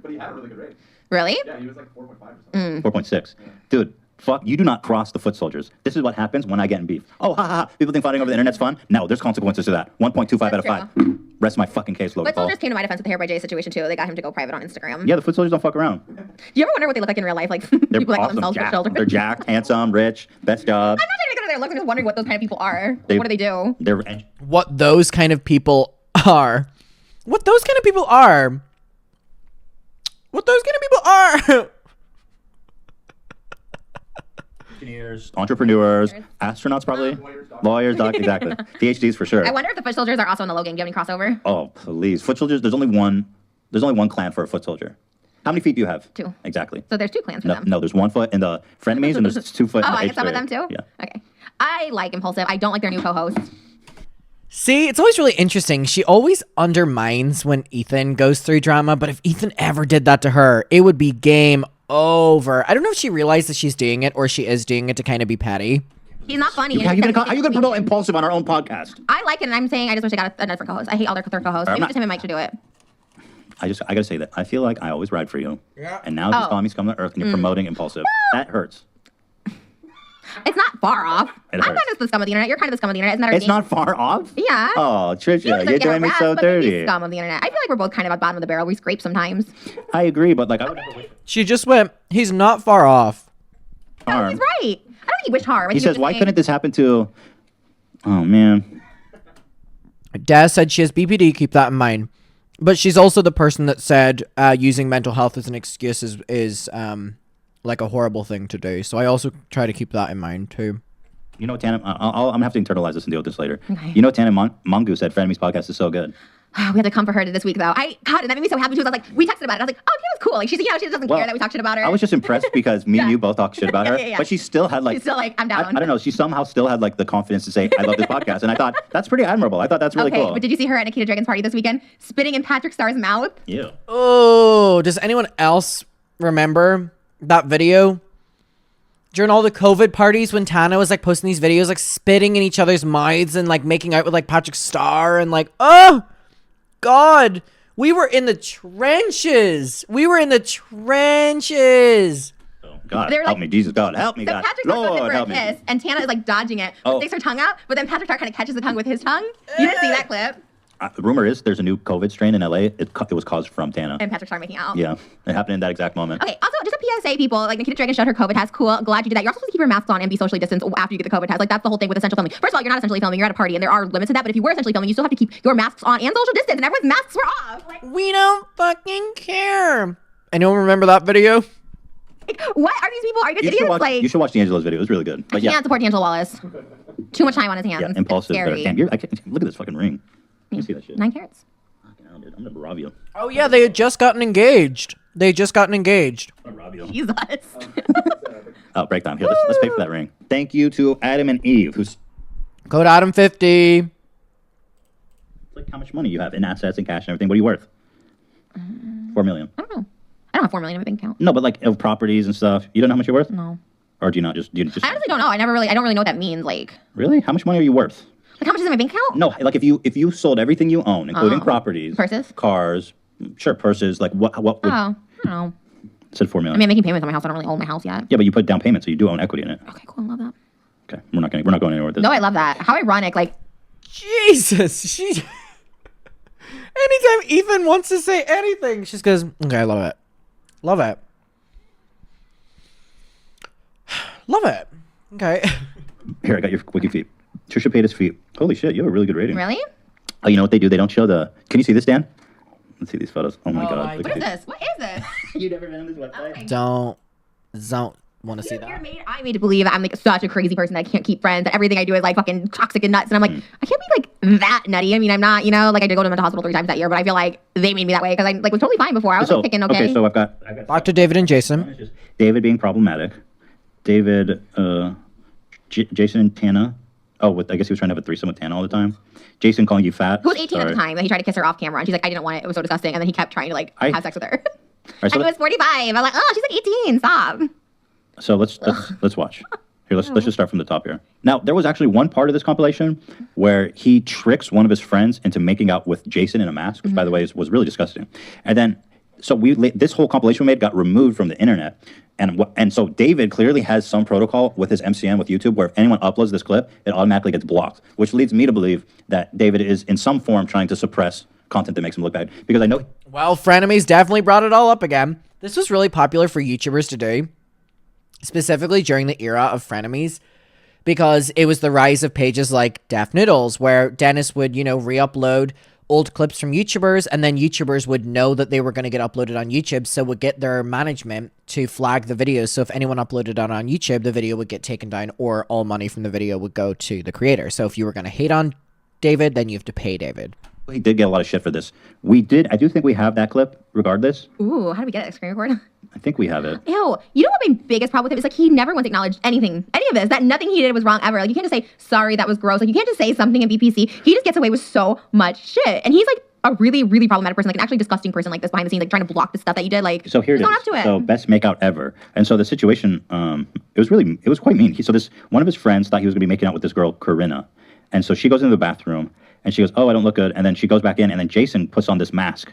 Speaker 8: But he had a really good rate.
Speaker 3: Really?
Speaker 8: Yeah, he was like 4.5 or something.
Speaker 2: 4.6. Dude, fuck, you do not cross the foot soldiers. This is what happens when I get in beef. Oh, ha, ha, ha. People think fighting over the internet's fun? No, there's consequences to that. 1.25 out of 5. Rest my fucking case, Logan
Speaker 3: Foot
Speaker 2: Paul.
Speaker 3: soldiers came to my defense with the Hair by Jay situation too. They got him to go private on Instagram.
Speaker 2: Yeah, the foot soldiers don't fuck around.
Speaker 3: Do you ever wonder what they look like in real life? Like
Speaker 2: They're
Speaker 3: people that call
Speaker 2: awesome.
Speaker 3: themselves foot
Speaker 2: Jacked.
Speaker 3: soldiers.
Speaker 2: They're jacked, handsome, rich, best job.
Speaker 3: I'm not even looking at their looks. I'm just wondering what those kind of people are.
Speaker 2: They-
Speaker 3: What do they do?
Speaker 2: They're
Speaker 1: what those kind of people are. What those kind of people are. What those kind of people are.
Speaker 2: engineers, entrepreneurs, astronauts probably, lawyers, exactly. PhDs for sure.
Speaker 3: I wonder if the foot soldiers are also in the Logan. Do you have any crossover?
Speaker 2: Oh, please. Foot soldiers, there's only one clan for a foot soldier. How many feet do you have?
Speaker 3: 2.
Speaker 2: Exactly.
Speaker 3: So there's 2 clans for
Speaker 2: No,
Speaker 3: them.
Speaker 2: no, there's 1 foot in the Frenemies and there's 2 foot in
Speaker 3: Oh,
Speaker 2: the
Speaker 3: I get some of
Speaker 2: H3.
Speaker 3: them too?
Speaker 2: Yeah.
Speaker 3: Okay. I like Impulsive. I don't like their new co-host.
Speaker 1: See, it's always really interesting. She always undermines when Ethan goes through drama, but if Ethan ever did that to her, it would be game over. I don't know if she realizes she's doing it or she is doing it to kind of be petty.
Speaker 3: He's not funny.
Speaker 2: How are you going to promote Impulsive on our own podcast?
Speaker 3: I like it, and I'm saying I just wish I got a different co-host. I hate all their co-hosts. Maybe just him and Mike should do it.
Speaker 2: I gotta say that I feel like I always ride for you.
Speaker 1: Yeah.
Speaker 2: And now he's calling me scum of the earth and you're promoting impulsive. That hurts.
Speaker 3: It's not far off.
Speaker 2: It
Speaker 3: I'm
Speaker 2: hurts.
Speaker 3: not just the scum of the internet. You're kind of the scum of the internet. Isn't that our
Speaker 2: It's
Speaker 3: name?
Speaker 2: not far off?
Speaker 3: Yeah.
Speaker 2: Oh, Trisha,
Speaker 3: You
Speaker 2: you're doing me so
Speaker 3: but maybe
Speaker 2: dirty.
Speaker 3: scum of the internet. I feel like we're both kind of at the bottom of the barrel. We scrape sometimes.
Speaker 2: I agree, but like I would never wish
Speaker 1: She just went, he's not far off.
Speaker 2: harm.
Speaker 3: He's right. I don't think he wished harm. I
Speaker 2: He
Speaker 3: think
Speaker 2: says,
Speaker 3: was
Speaker 2: why
Speaker 3: saying-
Speaker 2: couldn't this happen to... Oh, man.
Speaker 1: Daz said she has BPD, keep that in mind. But she's also the person that said using mental health as an excuse is like a horrible thing to do. So I also try to keep that in mind too.
Speaker 2: You know, Tana, I'm going to have to internalize this and deal with this later.
Speaker 3: Okay.
Speaker 2: You know, Tana Mongu said Frenemies podcast is so good.
Speaker 3: We had to come for her this week, though. God, and that made me so happy. She was like, we texted about it. I was like, oh, Tana's cool. Like, she's, you know, she doesn't care that we talk shit about her.
Speaker 2: I was just impressed because me and
Speaker 3: Yeah.
Speaker 2: you both talk shit about her.
Speaker 3: Yeah.
Speaker 2: But she still had like...
Speaker 3: She's still like, I'm down.
Speaker 2: I don't know. She somehow still had like the confidence to say, I love this podcast. And I thought, that's pretty admirable. I thought that's really
Speaker 3: Okay,
Speaker 2: cool.
Speaker 3: but did you see her at Nikita Dragon's party this weekend? Spitting in Patrick Starr's mouth?
Speaker 2: Yeah.
Speaker 1: Oh, does anyone else remember that video? During all the COVID parties when Tana was like posting these videos, like spitting in each other's mouths and like making out with like Patrick Starr and like, oh, God. We were in the trenches.
Speaker 2: Oh, God,
Speaker 3: They're
Speaker 2: help
Speaker 3: like-
Speaker 2: me. Jesus, God, help me,
Speaker 3: So
Speaker 2: God.
Speaker 3: Patrick Starr goes in
Speaker 2: Lord,
Speaker 3: for a
Speaker 2: help me.
Speaker 3: kiss, and Tana is like dodging it.
Speaker 2: Oh.
Speaker 3: Sticks her tongue out, but then Patrick Starr kind of catches the tongue with his tongue. You didn't see that clip.
Speaker 2: The rumor is there's a new COVID strain in LA. It was caused from Tana.
Speaker 3: And Patrick Starr making out.
Speaker 2: Yeah, it happened in that exact moment.
Speaker 3: Okay, also, just a PSA, people. Like, Nikita Dragon showed her COVID test. Cool. Glad you did that. You're also supposed to keep your masks on and be socially distanced after you get the COVID test. Like, that's the whole thing with essential filming. First of all, you're not essentially filming. You're at a party, and there are limits to that. But if you were essentially filming, you still have to keep your masks on and social distance, and everyone's masks were off. Like,
Speaker 1: We don't fucking care. Anyone remember that video?
Speaker 3: what are these people? Are you guys
Speaker 2: You should,
Speaker 3: idiots?
Speaker 2: watch,
Speaker 3: Like,
Speaker 2: you should watch D'Angelo's video. It was really good. But
Speaker 3: I
Speaker 2: yeah,
Speaker 3: can't support D'Angelo Wallace. Too much time on his hands.
Speaker 2: yeah,
Speaker 3: It's
Speaker 2: impulsive.
Speaker 3: scary.
Speaker 2: Damn, I can't, look at this fucking ring. Let me see that shit.
Speaker 3: 9 carats.
Speaker 2: Fucking hell, dude, I'm gonna rob you.
Speaker 1: Oh, yeah, they had just gotten engaged.
Speaker 2: I'm gonna rob you.
Speaker 3: Jesus.
Speaker 2: Oh, break time. Here, let's pay for that ring. Thank you to Adam and Eve, who's
Speaker 1: Code Adam50.
Speaker 2: like how much money you have in assets and cash and everything. What are you worth? 4 million.
Speaker 3: I don't know. I don't have 4 million in my bank account.
Speaker 2: No, but like of properties and stuff. You don't know how much you're worth?
Speaker 3: No.
Speaker 2: Or do you not just? Do you just
Speaker 3: I honestly don't know. I don't really know what that means. Like
Speaker 2: really? How much money are you worth?
Speaker 3: how much is in my bank account?
Speaker 2: No, like if you sold everything you own, including
Speaker 3: Oh.
Speaker 2: properties,
Speaker 3: Purses?
Speaker 2: cars, sure, purses. Like what would
Speaker 3: Oh, I don't know.
Speaker 2: said 4 million?
Speaker 3: I mean, I'm making payments on my house. I don't really own my house yet.
Speaker 2: Yeah, but you put down payment, so you do own equity in it.
Speaker 3: Okay, cool. I love that.
Speaker 2: Okay, we're not going anywhere with this.
Speaker 3: No, I love that. How ironic. Like,
Speaker 1: Jesus. She... Anytime Ethan wants to say anything, she just goes, okay, I love it. Love it. Love it. Okay.
Speaker 2: Here, I got your wiki feet. Trisha Paytas feet. Holy shit, you have a really good rating.
Speaker 3: really?
Speaker 2: Oh, you know what they do? They don't show the. Can you see this, Dan? Let's see these photos. Oh my
Speaker 1: Oh
Speaker 2: god.
Speaker 1: my
Speaker 2: look
Speaker 3: What
Speaker 2: at
Speaker 3: is
Speaker 2: these.
Speaker 3: this? What is this?
Speaker 2: You never been on this website?
Speaker 1: Don't want to see
Speaker 3: You're
Speaker 1: that.
Speaker 3: I'm made to believe that I'm like such a crazy person that I can't keep friends. That everything I do is like fucking toxic and nuts. And I'm like, I can't be like that nutty. I mean, I'm not. You know, like I did go to the mental hospital 3 times that year, but I feel like they made me that way because I like was totally fine before. I was like picking okay.
Speaker 2: Okay, so I got
Speaker 1: Back to David and Jason.
Speaker 2: It's just David being problematic. David, Jason and Tana. Oh, I guess he was trying to have a threesome with Tana all the time. Jason calling you fat.
Speaker 3: Who was 18 at
Speaker 2: Sorry.
Speaker 3: the time, and he tried to kiss her off camera, and she's like, I didn't want it. It was so disgusting. And then he kept trying to like have sex with her.
Speaker 2: right, so
Speaker 3: and he was 45. I'm like, oh, she's like 18. Stop.
Speaker 2: So let's watch. Here, let's just start from the top here. Now, there was actually one part of this compilation where he tricks one of his friends into making out with Jason in a mask, which, by the way, was really disgusting. And then, so this whole compilation we made got removed from the internet. And so David clearly has some protocol with his MCN with YouTube where if anyone uploads this clip, it automatically gets blocked, which leads me to believe that David is in some form trying to suppress content that makes him look bad. Because I know...
Speaker 1: Well, Frenemies definitely brought it all up again. This was really popular for YouTubers to do, specifically during the era of Frenemies, because it was the rise of pages like Deaf Noodles, where Dennis would, re-upload old clips from YouTubers, and then YouTubers would know that they were going to get uploaded on YouTube, so would get their management to flag the videos. So if anyone uploaded it on YouTube, the video would get taken down, or all money from the video would go to the creator. So if you were going to hate on David, then you have to pay David.
Speaker 2: He did get a lot of shit for this. I do think we have that clip, regardless.
Speaker 3: Ooh, how do we get it? Screen record?
Speaker 2: I think we have it.
Speaker 3: Ew. You know what my biggest problem with him is? Like, he never once acknowledged any of this. That nothing he did was wrong ever. Like, you can't just say, sorry, that was gross. Like, you can't just say something in BPC. He just gets away with so much shit. And he's like a really, really problematic person, like an actually disgusting person like this behind the scenes, like trying to block the stuff that you did. Like,
Speaker 2: So here it
Speaker 3: just
Speaker 2: is.
Speaker 3: own up to it.
Speaker 2: So best makeout ever. And so the situation, it was quite mean. One of his friends thought he was going to be making out with this girl, Corinna. And so she goes into the bathroom and she goes, oh, I don't look good. And then she goes back in and then Jason puts on this mask.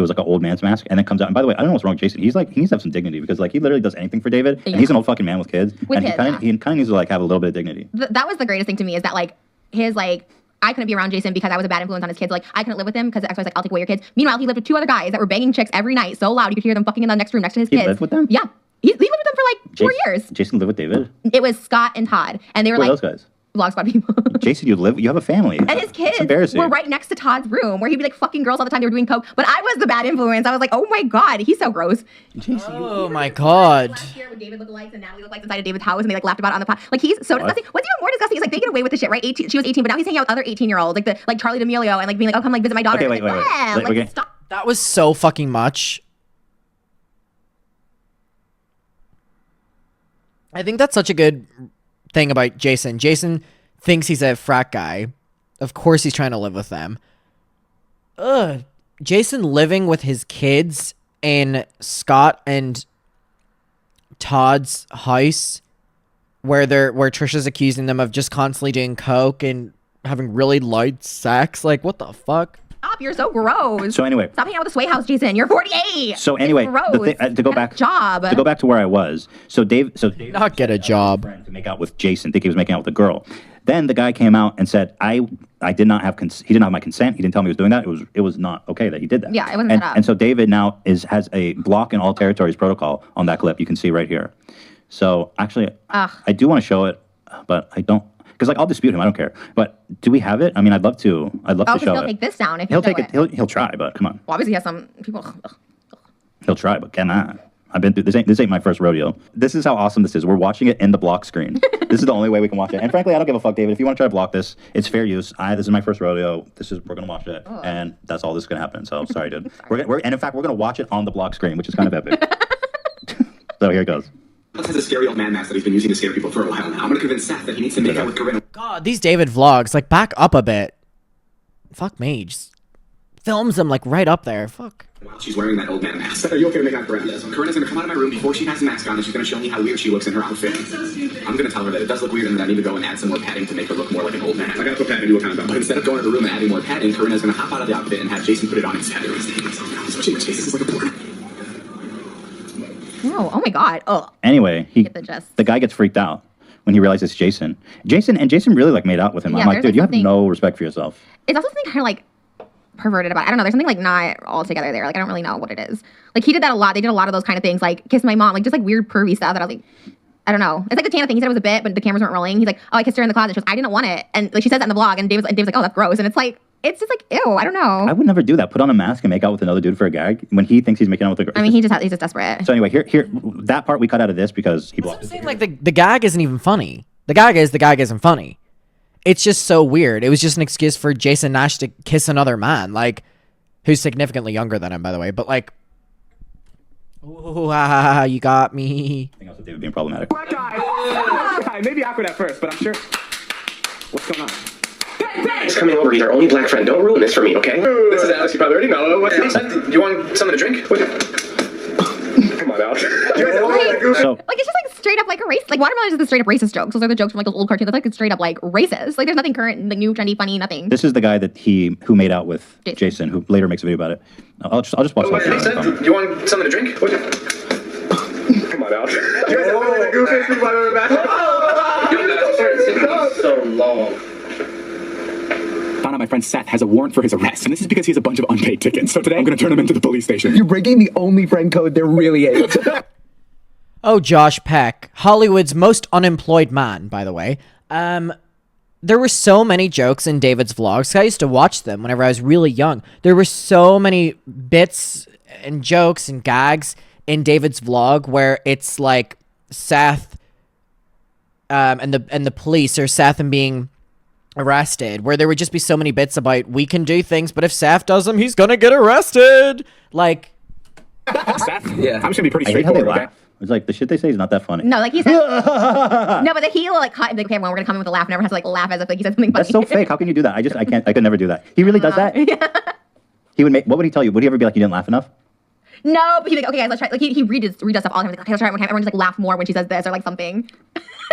Speaker 2: it was like an old man's mask, and then comes out. And by the way, I don't know what's wrong with Jason. He's like, he needs to have some dignity because like he literally does anything for David, and he's an old fucking man with kids. And he kind of needs to like have a little bit of dignity.
Speaker 3: That was the greatest thing to me is that like his like. I couldn't be around Jason because I was a bad influence on his kids. Like, I couldn't live with him because the ex was like, I'll take away your kids. Meanwhile, he lived with 2 other guys that were banging chicks every night so loud you could hear them fucking in the next room next to his kids.
Speaker 2: He lived with them?
Speaker 3: Yeah. He lived with them for like 4 years.
Speaker 2: Jason lived with David?
Speaker 3: It was Scott and Todd. And they were
Speaker 2: Who are
Speaker 3: like...
Speaker 2: those guys?
Speaker 3: Vlog Squad people.
Speaker 2: Jason, you have a family.
Speaker 3: And his kids were right next to Todd's room where he'd be like fucking girls all the time. They were doing coke. But I was the bad influence. I was like, oh my God, he's so gross.
Speaker 2: Jason,
Speaker 1: oh my God.
Speaker 3: Last year with David lookalikes and Natalie lookalikes inside of David's house and they like laughed about it on the pod. Like he's so disgusting. What's even more disgusting is like they get away with the shit, right? She was 18, but now he's hanging out with other 18-year-olds like Charlie D'Amelio and like being like, oh, come like visit my daughter.
Speaker 2: Okay, wait.
Speaker 3: Stop.
Speaker 1: That was so fucking much. I think that's such a good thing about Jason. Jason thinks he's a frat guy. Of course he's trying to live with them. Ugh. Jason living with his kids in Scott and Todd's house where Trisha's accusing them of just constantly doing coke and having really loud sex. Like, what the fuck?
Speaker 3: Stop, you're so gross.
Speaker 2: So anyway.
Speaker 3: Stop hanging out with the Sway House, Jason. You're 48.
Speaker 2: So anyway, to go back to where I was. So Dave
Speaker 1: not get a job
Speaker 2: to make out with Jason, think he was making out with a girl. Then the guy came out and said, I did not have he didn't have my consent. He didn't tell me he was doing that. It was not okay that he did that.
Speaker 3: Yeah, it wasn't set up.
Speaker 2: And so David now has a block in all territories protocol on that clip. You can see right here. So actually, I do want to show it, but I don't. Because like I'll dispute him, I don't care. But do we have it? I mean, I'd love to show it.
Speaker 3: He'll take this down if
Speaker 2: he'll take it. He'll try, but come on.
Speaker 3: Well, obviously he has some people.
Speaker 2: He'll try, but cannot. I've been through this. Ain't my first rodeo. This is how awesome this is. We're watching it in the block screen. This is the only way we can watch it. And frankly, I don't give a fuck, David. If you want to try to block this, it's fair use. This is my first rodeo. We're gonna watch it, and that's all this is gonna happen. So sorry, dude. And in fact, we're gonna watch it on the block screen, which is kind of epic. So here it goes.
Speaker 9: Has a scary old man mask that he's been using to scare people for a while now. I'm gonna convince Seth that he needs to make out with Corinna.
Speaker 1: God, these David vlogs, like, back up a bit. Fuck me, just films them like right up there. Fuck.
Speaker 9: While she's wearing that old man mask. Are you okay to make out Corinna? Yes. Corinna's gonna come out of my room before she has the mask on, and she's gonna show me how weird she looks in her outfit. That's so stupid. I'm gonna tell her that it does look weird and that I need to go and add some more padding to make her look more like an old man. I gotta put padding into a condom. But instead of going to the room and adding more padding, Corinna's gonna hop out of the outfit and have Jason put it on instead. Switching my face is like a porn.
Speaker 3: Oh my God. Oh.
Speaker 2: Anyway, the guy gets freaked out when he realizes it's Jason. Jason really like made out with him.
Speaker 3: Yeah,
Speaker 2: I'm like, dude, you have no respect for yourself.
Speaker 3: It's also something kind of like perverted about it. I don't know. There's something like not all together there. Like I don't really know what it is. Like he did that a lot. They did a lot of those kind of things, like kiss my mom, like just like weird pervy stuff that I was like, I don't know. It's like the Tana thing. He said it was a bit, but the cameras weren't rolling. He's like, oh, I kissed her in the closet. She goes, I didn't want it. And like she says that in the vlog, and David's like, oh, that's gross. And it's just like, ew, I don't know.
Speaker 2: I would never do that. Put on a mask and make out with another dude for a gag when he thinks he's making out with a girl.
Speaker 3: I mean, he's just desperate.
Speaker 2: So anyway, here, that part we cut out of this because he blocked.
Speaker 1: I'm saying, like, the gag isn't even funny. The gag isn't funny. It's just so weird. It was just an excuse for Jason Nash to kiss another man, like, who's significantly younger than him, by the way. But like, ooh, you got me.
Speaker 2: I think also David being problematic.
Speaker 10: Black guy. Maybe awkward at first, but I'm sure. What's going on?
Speaker 11: He's coming over. He's our only black friend. Don't ruin this for me, okay?
Speaker 9: This is Alex. You probably already know. What's up? You want something to drink? Come on, Alex.
Speaker 3: Like it's just like straight up like a race. Like Watermelon is just the straight up racist jokes. Those are the jokes from like those old cartoons. That's like straight up like racist. Like there's nothing current, like new, trendy, funny, nothing.
Speaker 2: This is the guy who made out with Jason, who later makes a video about it. I'll just watch that.
Speaker 9: You want something to drink? Come on, Alex. You guys have one of the goofiest people I've ever met. So long.
Speaker 10: Found out my friend Seth has a warrant for his arrest, and this is because he has a bunch of unpaid tickets. So today I'm going to turn him into the police station.
Speaker 12: You're breaking the only friend code there really is.
Speaker 1: Oh, Josh Peck, Hollywood's most unemployed man, by the way. There were so many jokes in David's vlogs. I used to watch them whenever I was really young. There were so many bits and jokes and gags in David's vlog where it's like Seth and the police, or Seth and being arrested, where there would just be so many bits about we can do things, but if Seth does them, he's gonna get arrested. Like,
Speaker 10: Seth? Yeah. I'm just gonna be pretty
Speaker 2: I hate how they
Speaker 10: straightforward.
Speaker 2: laugh. It's like the shit they say is not that funny.
Speaker 3: No, like he said, no, but he'll like cut and be like, okay, well, we're gonna come in with a laugh. Never has to like laugh as if like he said something funny.
Speaker 2: That's so fake. How can you do that? I could never do that. He really does that?
Speaker 3: Yeah.
Speaker 2: He would what would he tell you? Would he ever be like, you didn't laugh enough?
Speaker 3: No, but he'd be like, okay, guys, let's try. Like he reads stuff all the time. He's like, okay, let's try it one time. Everyone just like laugh more when she says this or like something.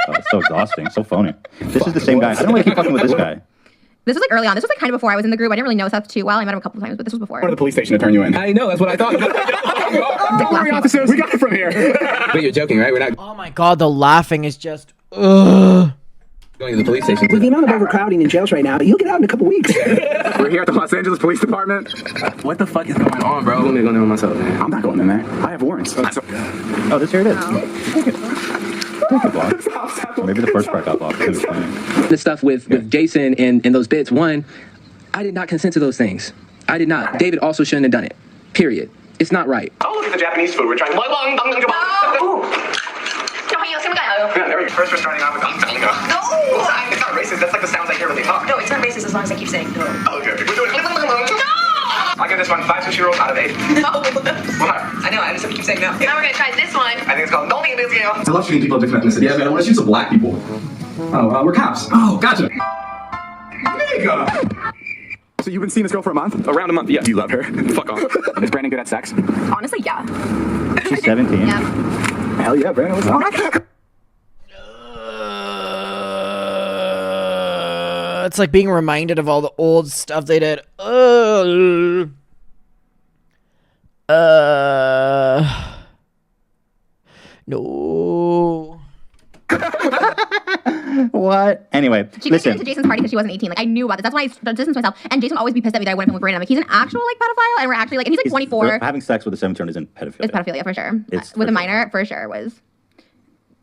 Speaker 2: Oh, it's so exhausting, so phony. This is the same guy. I don't want to keep fucking with this guy.
Speaker 3: This was like early on. This was like kind of before I was in the group. I didn't really know Seth too well. I met him a couple times, but this was before.
Speaker 10: Go to the police station to turn you in.
Speaker 12: I know, that's what I thought.
Speaker 10: Don't worry, officers. We got it from here.
Speaker 12: But you're joking, right? We're not
Speaker 1: Oh my god, the laughing is just. Ugh.
Speaker 12: going to the police station.
Speaker 13: With the amount of overcrowding in jails right now, you'll get out in a couple weeks.
Speaker 10: We're here at the Los Angeles Police Department.
Speaker 12: What the fuck is going on, bro?
Speaker 10: I'm gonna go in there myself, man. I'm not going in there. I have warrants.
Speaker 2: Oh, this here it is. Take it. Take it, block. Maybe the first part got blocked.
Speaker 12: The stuff with Jason and those bits, one, I did not consent to those things. I did not. David also shouldn't have done it. Period. It's not right.
Speaker 11: Oh, look at the Japanese food. We're trying.
Speaker 3: No.
Speaker 11: Yeah, first we're starting off with no. It's not racist. That's like the sounds I hear when they talk.
Speaker 14: No, it's not racist as long as I keep saying no.
Speaker 11: Oh, okay. We're doing. I give this one 5 6-year-olds out of 8.
Speaker 14: No.
Speaker 11: What?
Speaker 14: I know. I just have to keep saying no. Now we're gonna try this one.
Speaker 11: I think it's called Don't Eat This Game.
Speaker 8: I love shooting people of different ethnicities. Yeah, man, I want to shoot some black people. Oh, we're cops. Oh, gotcha. Nigga.
Speaker 10: So you've been seeing this girl for a month? Around a month, yeah. Do you love her? Fuck off. Is Brandon good at sex?
Speaker 14: Honestly, yeah.
Speaker 2: She's 17.
Speaker 3: Yeah.
Speaker 10: Hell yeah, Brandon. What's up?
Speaker 1: It's like being reminded of all the old stuff they did. No.
Speaker 2: What? Anyway,
Speaker 3: She couldn't
Speaker 2: listen.
Speaker 3: get into Jason's party because she wasn't 18. Like I knew about this. That's why I distanced myself. And Jason would always be pissed at me that I wouldn't film with Brandon. I'm like, he's an actual like pedophile, and we're actually like, and he's like 24.
Speaker 2: Having sex with a 17-year-old isn't pedophilia.
Speaker 3: It's pedophilia for sure.
Speaker 2: It's
Speaker 3: with
Speaker 2: for
Speaker 3: a minor, for sure was.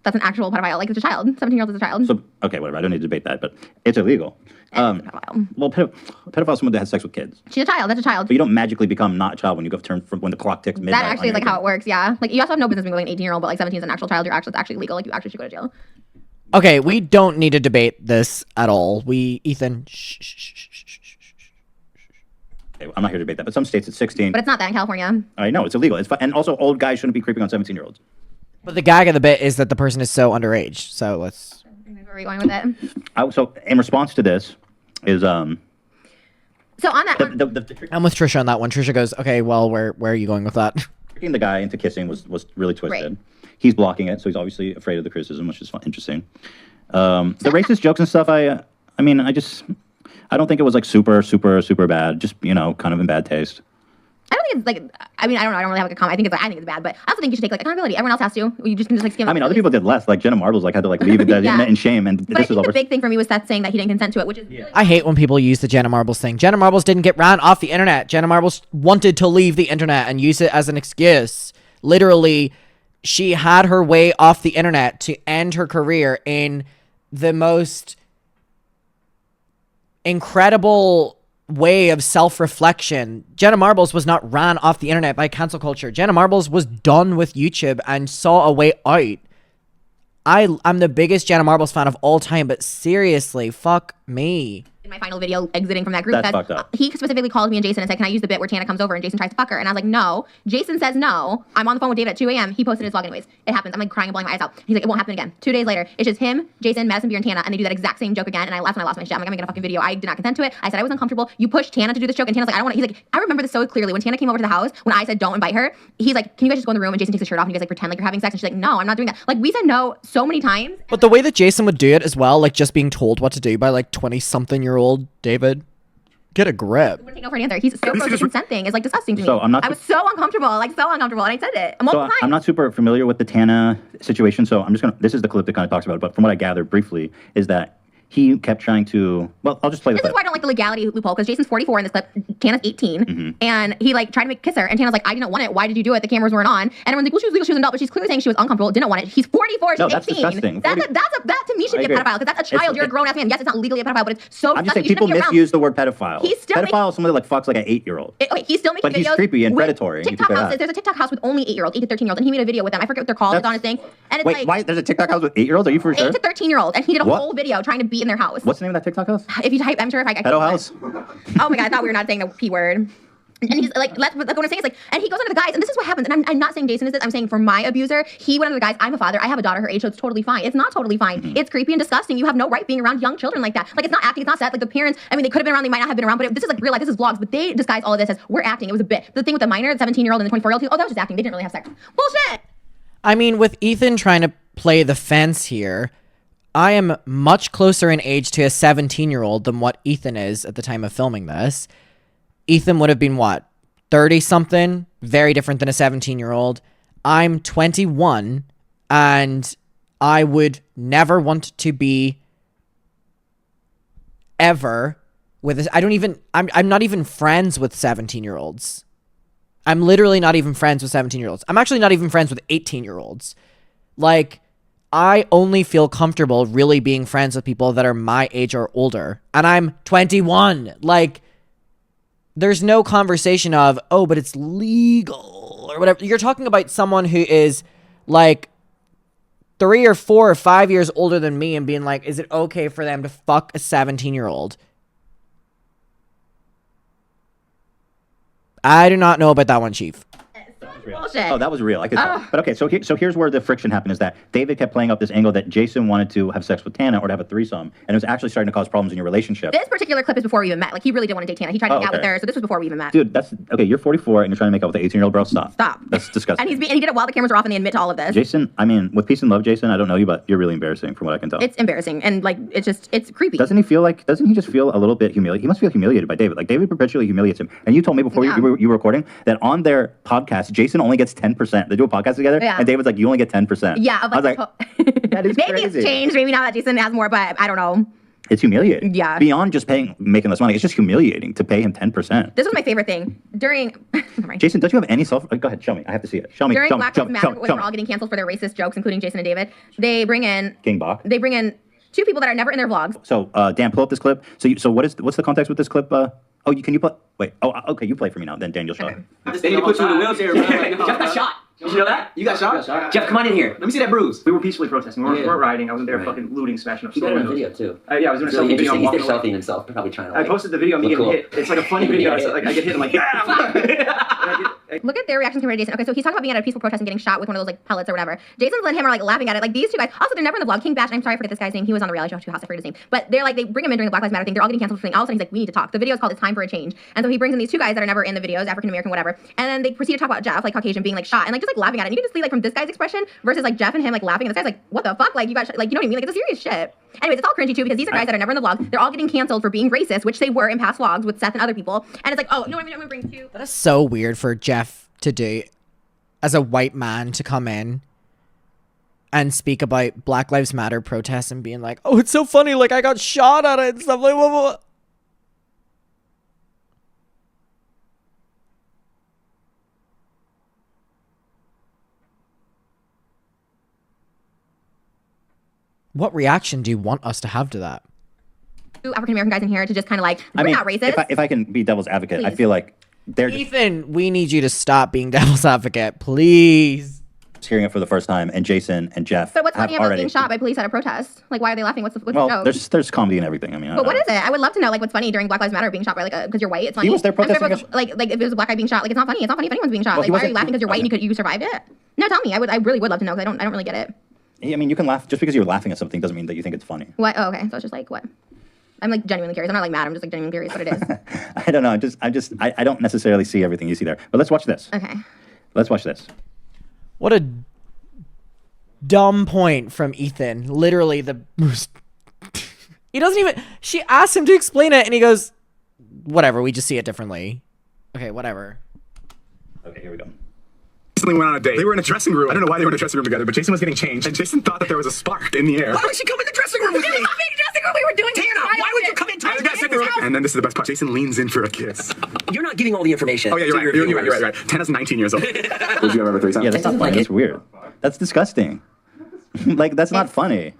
Speaker 3: That's an actual pedophile. Like it's a child. 17-year-old is a child.
Speaker 2: So okay, whatever. I don't need to debate that, but it's illegal. Well, pedophile is someone that has sex with kids.
Speaker 3: She's a child. That's a child.
Speaker 2: But you don't magically become not a child when you go turn from when the clock ticks midnight.
Speaker 3: That actually is like how it works. Yeah. Like you also have no business being like an 18-year-old, but like 17 is an actual child. It's actually legal. Like you actually should go to jail.
Speaker 1: Okay, we don't need to debate this at all. Ethan.
Speaker 2: Okay, I'm not here to debate that, but some states it's 16.
Speaker 3: But it's not that in California.
Speaker 2: I know it's illegal. And also old guys shouldn't be creeping on 17-year-olds.
Speaker 1: But the gag of the bit is that the person is so underage. So let's.
Speaker 3: Where are we going with it?
Speaker 2: So in response to this is
Speaker 3: So on that,
Speaker 1: I'm with Trisha on that one. Trisha goes, okay, well, where are you going with that?
Speaker 2: tricking the guy into kissing was really twisted. Right. He's blocking it, so he's obviously afraid of the criticism, which is interesting. The racist jokes and stuff, I don't think it was like super bad. Just kind of in bad taste.
Speaker 3: I don't think it's like. I mean, I don't know. I don't really have like a comment. I think it's bad, but I also think you should take like accountability. Everyone else has to. You just can just like skim.
Speaker 2: I mean, other people did less. Like Jenna Marbles, like had to like leave it in shame, and
Speaker 3: but
Speaker 2: this is
Speaker 3: the big thing for me was Seth saying that he didn't consent to it, which is. Really
Speaker 1: I hate when people use the Jenna Marbles thing. Jenna Marbles didn't get ran off the internet. Jenna Marbles wanted to leave the internet and use it as an excuse. Literally, she had her way off the internet to end her career in the most incredible way of self-reflection. Jenna Marbles was not ran off the internet by cancel culture. Jenna Marbles was done with YouTube and saw a way out. I'm the biggest Jenna Marbles fan of all time, but seriously, fuck me.
Speaker 3: In my final video exiting from that group,
Speaker 2: That's fucked up.
Speaker 3: He specifically called me and Jason and said, can I use the bit where Tana comes over and Jason tries to fuck her? And I was like, no. Jason says no. I'm on the phone with David at 2 a.m. He posted his vlog anyways. It happens. I'm like crying and blowing my eyes out. He's like, it won't happen again. 2 days later, it's just him, Jason, Madison Beer, and Tana, and they do that exact same joke again. And I laughed when I lost my shit. I'm like, I'm making a fucking video. I did not consent to it. I said I was uncomfortable. You pushed Tana to do this joke, and Tana's like, I don't want to. He's like, I remember this so clearly. When Tana came over to the house, when I said don't invite her, he's like, can you guys just go in the room? And Jason takes his shirt off and you guys like pretend like you're having sex. And she's like, no, I'm not doing that. Like we said no so many times.
Speaker 1: But the way that Jason would do it as well, like just being told what to do by like 20-something-year-old David. Get a grip.
Speaker 3: Take no for an answer. He's so pro consent thing. It's like disgusting to me.
Speaker 2: So I was
Speaker 3: so uncomfortable, and I said it multiple times.
Speaker 2: I'm not super familiar with the Tana situation, so I'm just gonna. This is the clip that kind of talks about it. But from what I gathered briefly, is that he kept trying to. Well, I'll just play the clip.
Speaker 3: This is why I don't like the legality loophole, because Jason's 44 in this clip, Tana's 18, and he like tried to kiss her, and Tana's like, I didn't want it. Why did you do it? The cameras weren't on. And everyone's like, well, she was legal, she was an adult, but she's clearly saying she was uncomfortable, didn't want it. He's 44, she's 18.
Speaker 2: That's disgusting.
Speaker 3: That to me should be a pedophile, because that's a child. You're a grown ass man. Yes, it's not legally a pedophile, but it's so.
Speaker 2: I'm just saying people misuse the word pedophile.
Speaker 3: He's still
Speaker 2: pedophile is somebody that like fucks like an 8-year-old.
Speaker 3: Okay, he's still making videos.
Speaker 2: But he's creepy and predatory.
Speaker 3: TikTok houses. There's a TikTok house with only 8-year-olds, 8 to 13-year-olds, and he made a video with them. I forget what they're called. It's on his thing. And it's
Speaker 2: Wait, why? There's a TikTok house with 8-year-olds? Are you for sure?
Speaker 3: 8 to 13-year-olds, and he did a whole video trying to be in their house.
Speaker 2: What's the name of that TikTok house?
Speaker 3: If you type, I'm sure if I
Speaker 2: Pedo house.
Speaker 3: Oh my god, I thought we were not saying the P word. And he's like, what I'm saying is like, and he goes under the guys, and this is what happens. And I'm not saying Jason is this. I'm saying for my abuser, he went under the guys. I'm a father. I have a daughter her age, so it's totally fine. It's not totally fine. It's creepy and disgusting. You have no right being around young children like that. Like it's not acting. It's not set. Like the parents. I mean, they could have been around. They might not have been around. But this is like real life. This is vlogs. But they disguise all of this as we're acting. It was a bit. The thing with the minor, the 17-year-old and the 24-year-old, oh, that was just acting. They didn't really have sex. Bullshit.
Speaker 1: I mean, with Ethan trying to play the fence here, I am much closer in age to a 17-year-old than what Ethan is at the time of filming this. Ethan would have been what? 30-something? Very different than a 17-year-old. I'm 21, and I would never want to be ever with this. I'm not even friends with 17-year-olds. I'm literally not even friends with 17-year-olds. I'm actually not even friends with 18-year-olds. Like, I only feel comfortable really being friends with people that are my age or older. And I'm 21. Like, there's no conversation of, oh, but it's legal or whatever. You're talking about someone who is like 3 or 4 or 5 years older than me and being like, is it okay for them to fuck a 17-year-old? I do not know about that one, Chief.
Speaker 3: Bullshit.
Speaker 2: Oh, that was real. I could tell. But okay, so here's where the friction happened is that David kept playing up this angle that Jason wanted to have sex with Tana or to have a threesome, and it was actually starting to cause problems in your relationship.
Speaker 3: This particular clip is before we even met. Like, he really didn't want to date Tana. He tried to hang out with her, so this was before we even met.
Speaker 2: Dude, that's okay. You're 44 and you're trying to make out with an 18-year-old girl. Stop. That's disgusting.
Speaker 3: And he did it while the cameras were off, and they admit to all of this.
Speaker 2: Jason, I mean, with peace and love, Jason, I don't know you, but you're really embarrassing from what I can tell.
Speaker 3: It's embarrassing, and like it's creepy.
Speaker 2: Doesn't he just feel a little bit humiliated? He must feel humiliated by David. Like, David perpetually humiliates him. And you told me before you were recording that on their podcast, Jason only gets 10%. They do a podcast together, and David's like, you only get 10%.
Speaker 3: Yeah,
Speaker 2: I was like, that is
Speaker 3: maybe
Speaker 2: crazy.
Speaker 3: it's changed. Maybe now that Jason has more, but I don't know.
Speaker 2: It's humiliating.
Speaker 3: Yeah.
Speaker 2: Beyond just making less money, it's just humiliating to pay him 10%.
Speaker 3: This was my favorite thing. During...
Speaker 2: Jason, don't you have any self... Go ahead, show me. I have to see it. Show me.
Speaker 3: During
Speaker 2: Show
Speaker 3: Black
Speaker 2: me.
Speaker 3: Lives Matter, when we're all getting canceled for their racist jokes, including Jason and David, they bring in...
Speaker 2: King Bach.
Speaker 3: They bring in 2 people that are never in their vlogs.
Speaker 2: So, Dan, pull up this clip. So what's the context with this clip? Can you play? Wait. Oh, okay. You play for me now. Then Daniel shot.
Speaker 11: They need to put you in a wheelchair, bro. Jeff got shot. Did you know that? You got shot? Jeff, come on in here. Let me see that bruise.
Speaker 13: We were peacefully protesting. We weren't rioting. I wasn't there fucking looting, smashing up
Speaker 15: You got
Speaker 13: store
Speaker 15: it on
Speaker 13: windows.
Speaker 15: video too.
Speaker 13: Yeah, I was doing a selfie video.
Speaker 15: He's there selfieing himself, probably trying to.
Speaker 13: I posted the video of me getting hit. It's like a funny video. I get hit. I'm like, yeah.
Speaker 3: Look at their reaction compared to Jason. Okay, so he's talking about being at a peaceful protest and getting shot with one of those like pellets or whatever. Jason and him are like laughing at it. Like these 2 guys. Also, they're never in the vlog. King Bash. I'm sorry I forget this guy's name. He was on the reality show too. I forget his name. But they're like they bring him in during the Black Lives Matter thing. They're all getting canceled for something. All of a sudden he's like, we need to talk. The video is called "It's Time for a Change," and so he brings in these 2 guys that are never in the videos, African American, whatever. And then they proceed to talk about Jeff, like Caucasian, being like shot and like just like laughing at it. And you can just see like from this guy's expression versus like Jeff and him like laughing. And this guy's like, what the fuck? Like you got like you know what I mean? Like it's a serious shit. Anyways, it's all cringy too because these are guys that are never in the vlog. They're all getting canceled for being racist, which they were in past vlogs with Seth and other people. And it's like, oh, no, I'm gonna bring 2.
Speaker 1: That is so weird for Jeff to do, as a white man, to come in and speak about Black Lives Matter protests and being like, oh, it's so funny, like I got shot at it and stuff like blah. What reaction do you want us to have to that?
Speaker 3: 2 African American guys in here to just kind of like, we're not racist.
Speaker 2: If I can be devil's advocate,
Speaker 3: Please.
Speaker 2: I feel like they're
Speaker 1: Ethan, we need you to stop being devil's advocate, please.
Speaker 2: just hearing it for the first time, and Jason and Jeff
Speaker 3: But what's
Speaker 2: have
Speaker 3: funny about
Speaker 2: already.
Speaker 3: being shot by police at a protest? Like, why are they laughing? What's the
Speaker 2: Well,
Speaker 3: joke?
Speaker 2: there's comedy and everything. I mean,
Speaker 3: But what is it? I would love to know, like, what's funny during Black Lives Matter being shot by, like, because you're white. It's funny.
Speaker 2: He was there protesting
Speaker 3: I'm sure if it was, like, if it was a black guy being shot, like, it's not funny. It's not funny if anyone's being shot.
Speaker 2: Well,
Speaker 3: like,
Speaker 2: he
Speaker 3: why are you
Speaker 2: wasn't-
Speaker 3: laughing because you're white and you survived it? No, tell me. I really would love to know because I don't really get it.
Speaker 2: I mean, you can laugh just because you're laughing at something doesn't mean that you think it's funny.
Speaker 3: What? Oh, okay. So it's just like what? I'm like genuinely curious. I'm not like mad. I'm just like genuinely curious what it is.
Speaker 2: I don't know. I don't necessarily see everything you see there. But let's watch this.
Speaker 3: Okay.
Speaker 2: Let's watch this.
Speaker 1: What a dumb point from Ethan. Literally the most... He doesn't even... She asked him to explain it, and he goes, whatever, we just see it differently. Okay, whatever.
Speaker 2: Okay, here we go.
Speaker 10: Recently went on a date. They were in a dressing room. I don't know why they were in a dressing room together, but Jason was getting changed, and Jason thought that there was a spark in the air.
Speaker 11: Why would she come in the dressing room with me? We were doing Tana, why would you come into the dressing room?
Speaker 10: And then this is the best part. Jason leans in for a kiss.
Speaker 15: You're not giving all the information.
Speaker 10: Oh yeah, you're right. You're right. Tana's 19 years old. Would you have ever threesome?
Speaker 2: Yeah, that's not funny. That's weird. That's disgusting. Like, that's not funny.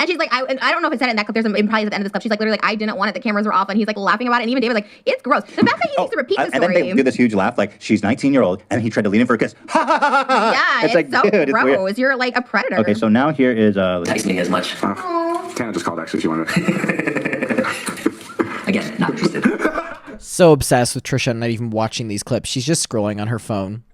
Speaker 3: And she's like, I don't know if it said it in that clip. There's probably at the end of this clip. She's like, literally, like, I didn't want it. The cameras were off, and he's like laughing about it. And even David's like, it's gross. The fact that he needs to repeat the
Speaker 2: And then
Speaker 3: story.
Speaker 2: they do this huge laugh, like she's 19-year-old, and he tried to lean in for a kiss. Ha ha ha ha!
Speaker 3: Yeah, it's
Speaker 2: like,
Speaker 3: so
Speaker 2: dude,
Speaker 3: gross.
Speaker 2: it's weird.
Speaker 3: You're like a predator.
Speaker 2: Okay, so now here is
Speaker 15: texting as much.
Speaker 10: Tana just called. Actually, she wanted.
Speaker 15: Again, not interested.
Speaker 1: So obsessed with Trisha, not even watching these clips. She's just scrolling on her phone.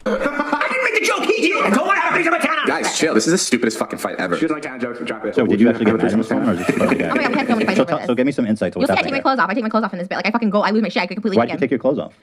Speaker 11: I didn't make the joke, he did. Go on, have a about Tana.
Speaker 10: Guys, chill. This is the stupidest fucking fight ever. She was like, Tana jokes, drop it.
Speaker 2: So did you actually get mad on this phone, or just
Speaker 3: Oh my God, we had so many fights over this.
Speaker 2: So give me some insight to
Speaker 3: You'll
Speaker 2: what's
Speaker 3: see I take
Speaker 2: happening.
Speaker 3: my clothes off. I take my clothes off in this bit. Like, I fucking go. I lose my shit. I completely
Speaker 2: Why'd you take your clothes off?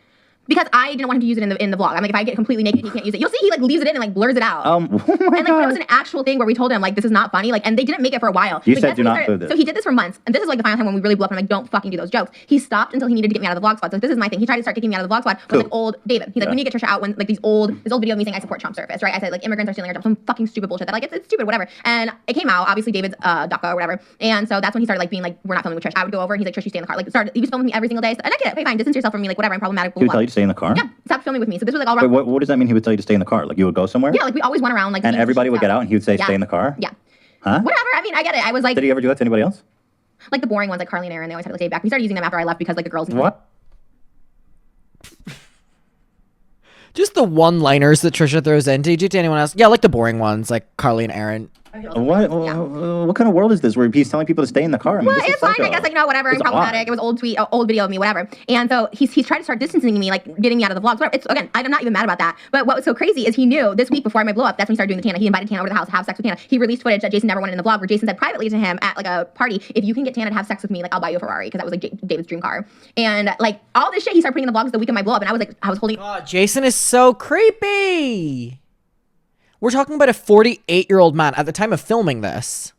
Speaker 3: Because I didn't want him to use it in the vlog. I'm like, if I get completely naked, he can't use it. You'll see he like leaves it in and like blurs it out.
Speaker 2: Oh my
Speaker 3: and like
Speaker 2: God.
Speaker 3: it was an actual thing where we told him like this is not funny. Like, and they didn't make it for a while.
Speaker 2: You
Speaker 3: But
Speaker 2: said
Speaker 3: guess
Speaker 2: do
Speaker 3: when he
Speaker 2: not
Speaker 3: started-
Speaker 2: do this.
Speaker 3: So he did this for months, and this is like the final time when we really blew up. And I'm like, don't fucking do those jokes. He stopped until he needed to get me out of the vlog squad. So this is my thing. He tried to start kicking me out of the vlog squad with like old David. He's like, we need to get Trisha out when like this old video of me saying I support Trump surface, right? I said like immigrants are stealing our jobs, some fucking stupid bullshit that like it's stupid, whatever. And it came out, obviously David's DACA or whatever. And so that's when he started like being like, we're not filming with Trish. I would go over and he's like, Trish, you stay in the car. Like he was filming me every single day. So, and I get it, okay, fine, distance yourself from me, like whatever, I'm problematic.
Speaker 2: He would tell you to stay in the car?
Speaker 3: Yeah, stop filming with me. So this was like all
Speaker 2: Wait,
Speaker 3: around.
Speaker 2: what does that mean he would tell you to stay in the car? Like you would go somewhere?
Speaker 3: Yeah, like we always went around like.
Speaker 2: And everybody would get out and he would say,
Speaker 3: Yeah.
Speaker 2: stay in the car?
Speaker 3: Yeah.
Speaker 2: Huh?
Speaker 3: Whatever. I mean, I get it. I was like.
Speaker 2: Did he ever do that to anybody else?
Speaker 3: Like the boring ones, like Carly and Aaron, they always had to stay back. We started using them after I left because like the girls.
Speaker 2: What?
Speaker 1: Just the one-liners that Trisha throws in. Did you do to anyone else? Yeah, like the boring ones, like Carly and Aaron.
Speaker 2: What kind of world is this where he's telling people to stay in the car? I mean,
Speaker 3: Well,
Speaker 2: this is
Speaker 3: it's fine.
Speaker 2: psycho.
Speaker 3: I guess like no, whatever. I'm
Speaker 2: It's
Speaker 3: problematic.
Speaker 2: odd.
Speaker 3: It was old video of me, whatever. And so he's trying to start distancing me, like getting me out of the vlogs. Whatever. It's again, I'm not even mad about that. But what was so crazy is he knew this week before my blow up. That's when he started doing the Tana. He invited Tana over to the house to have sex with Tana. He released footage that Jason never wanted in the vlog, where Jason said privately to him at like a party, if you can get Tana to have sex with me, like I'll buy you a Ferrari, because that was like David's dream car. And like all this shit he started putting in the vlogs the week of my blow up, and I was holding.
Speaker 1: God, Jason is so creepy. We're talking about a 48-year-old man at the time of filming this.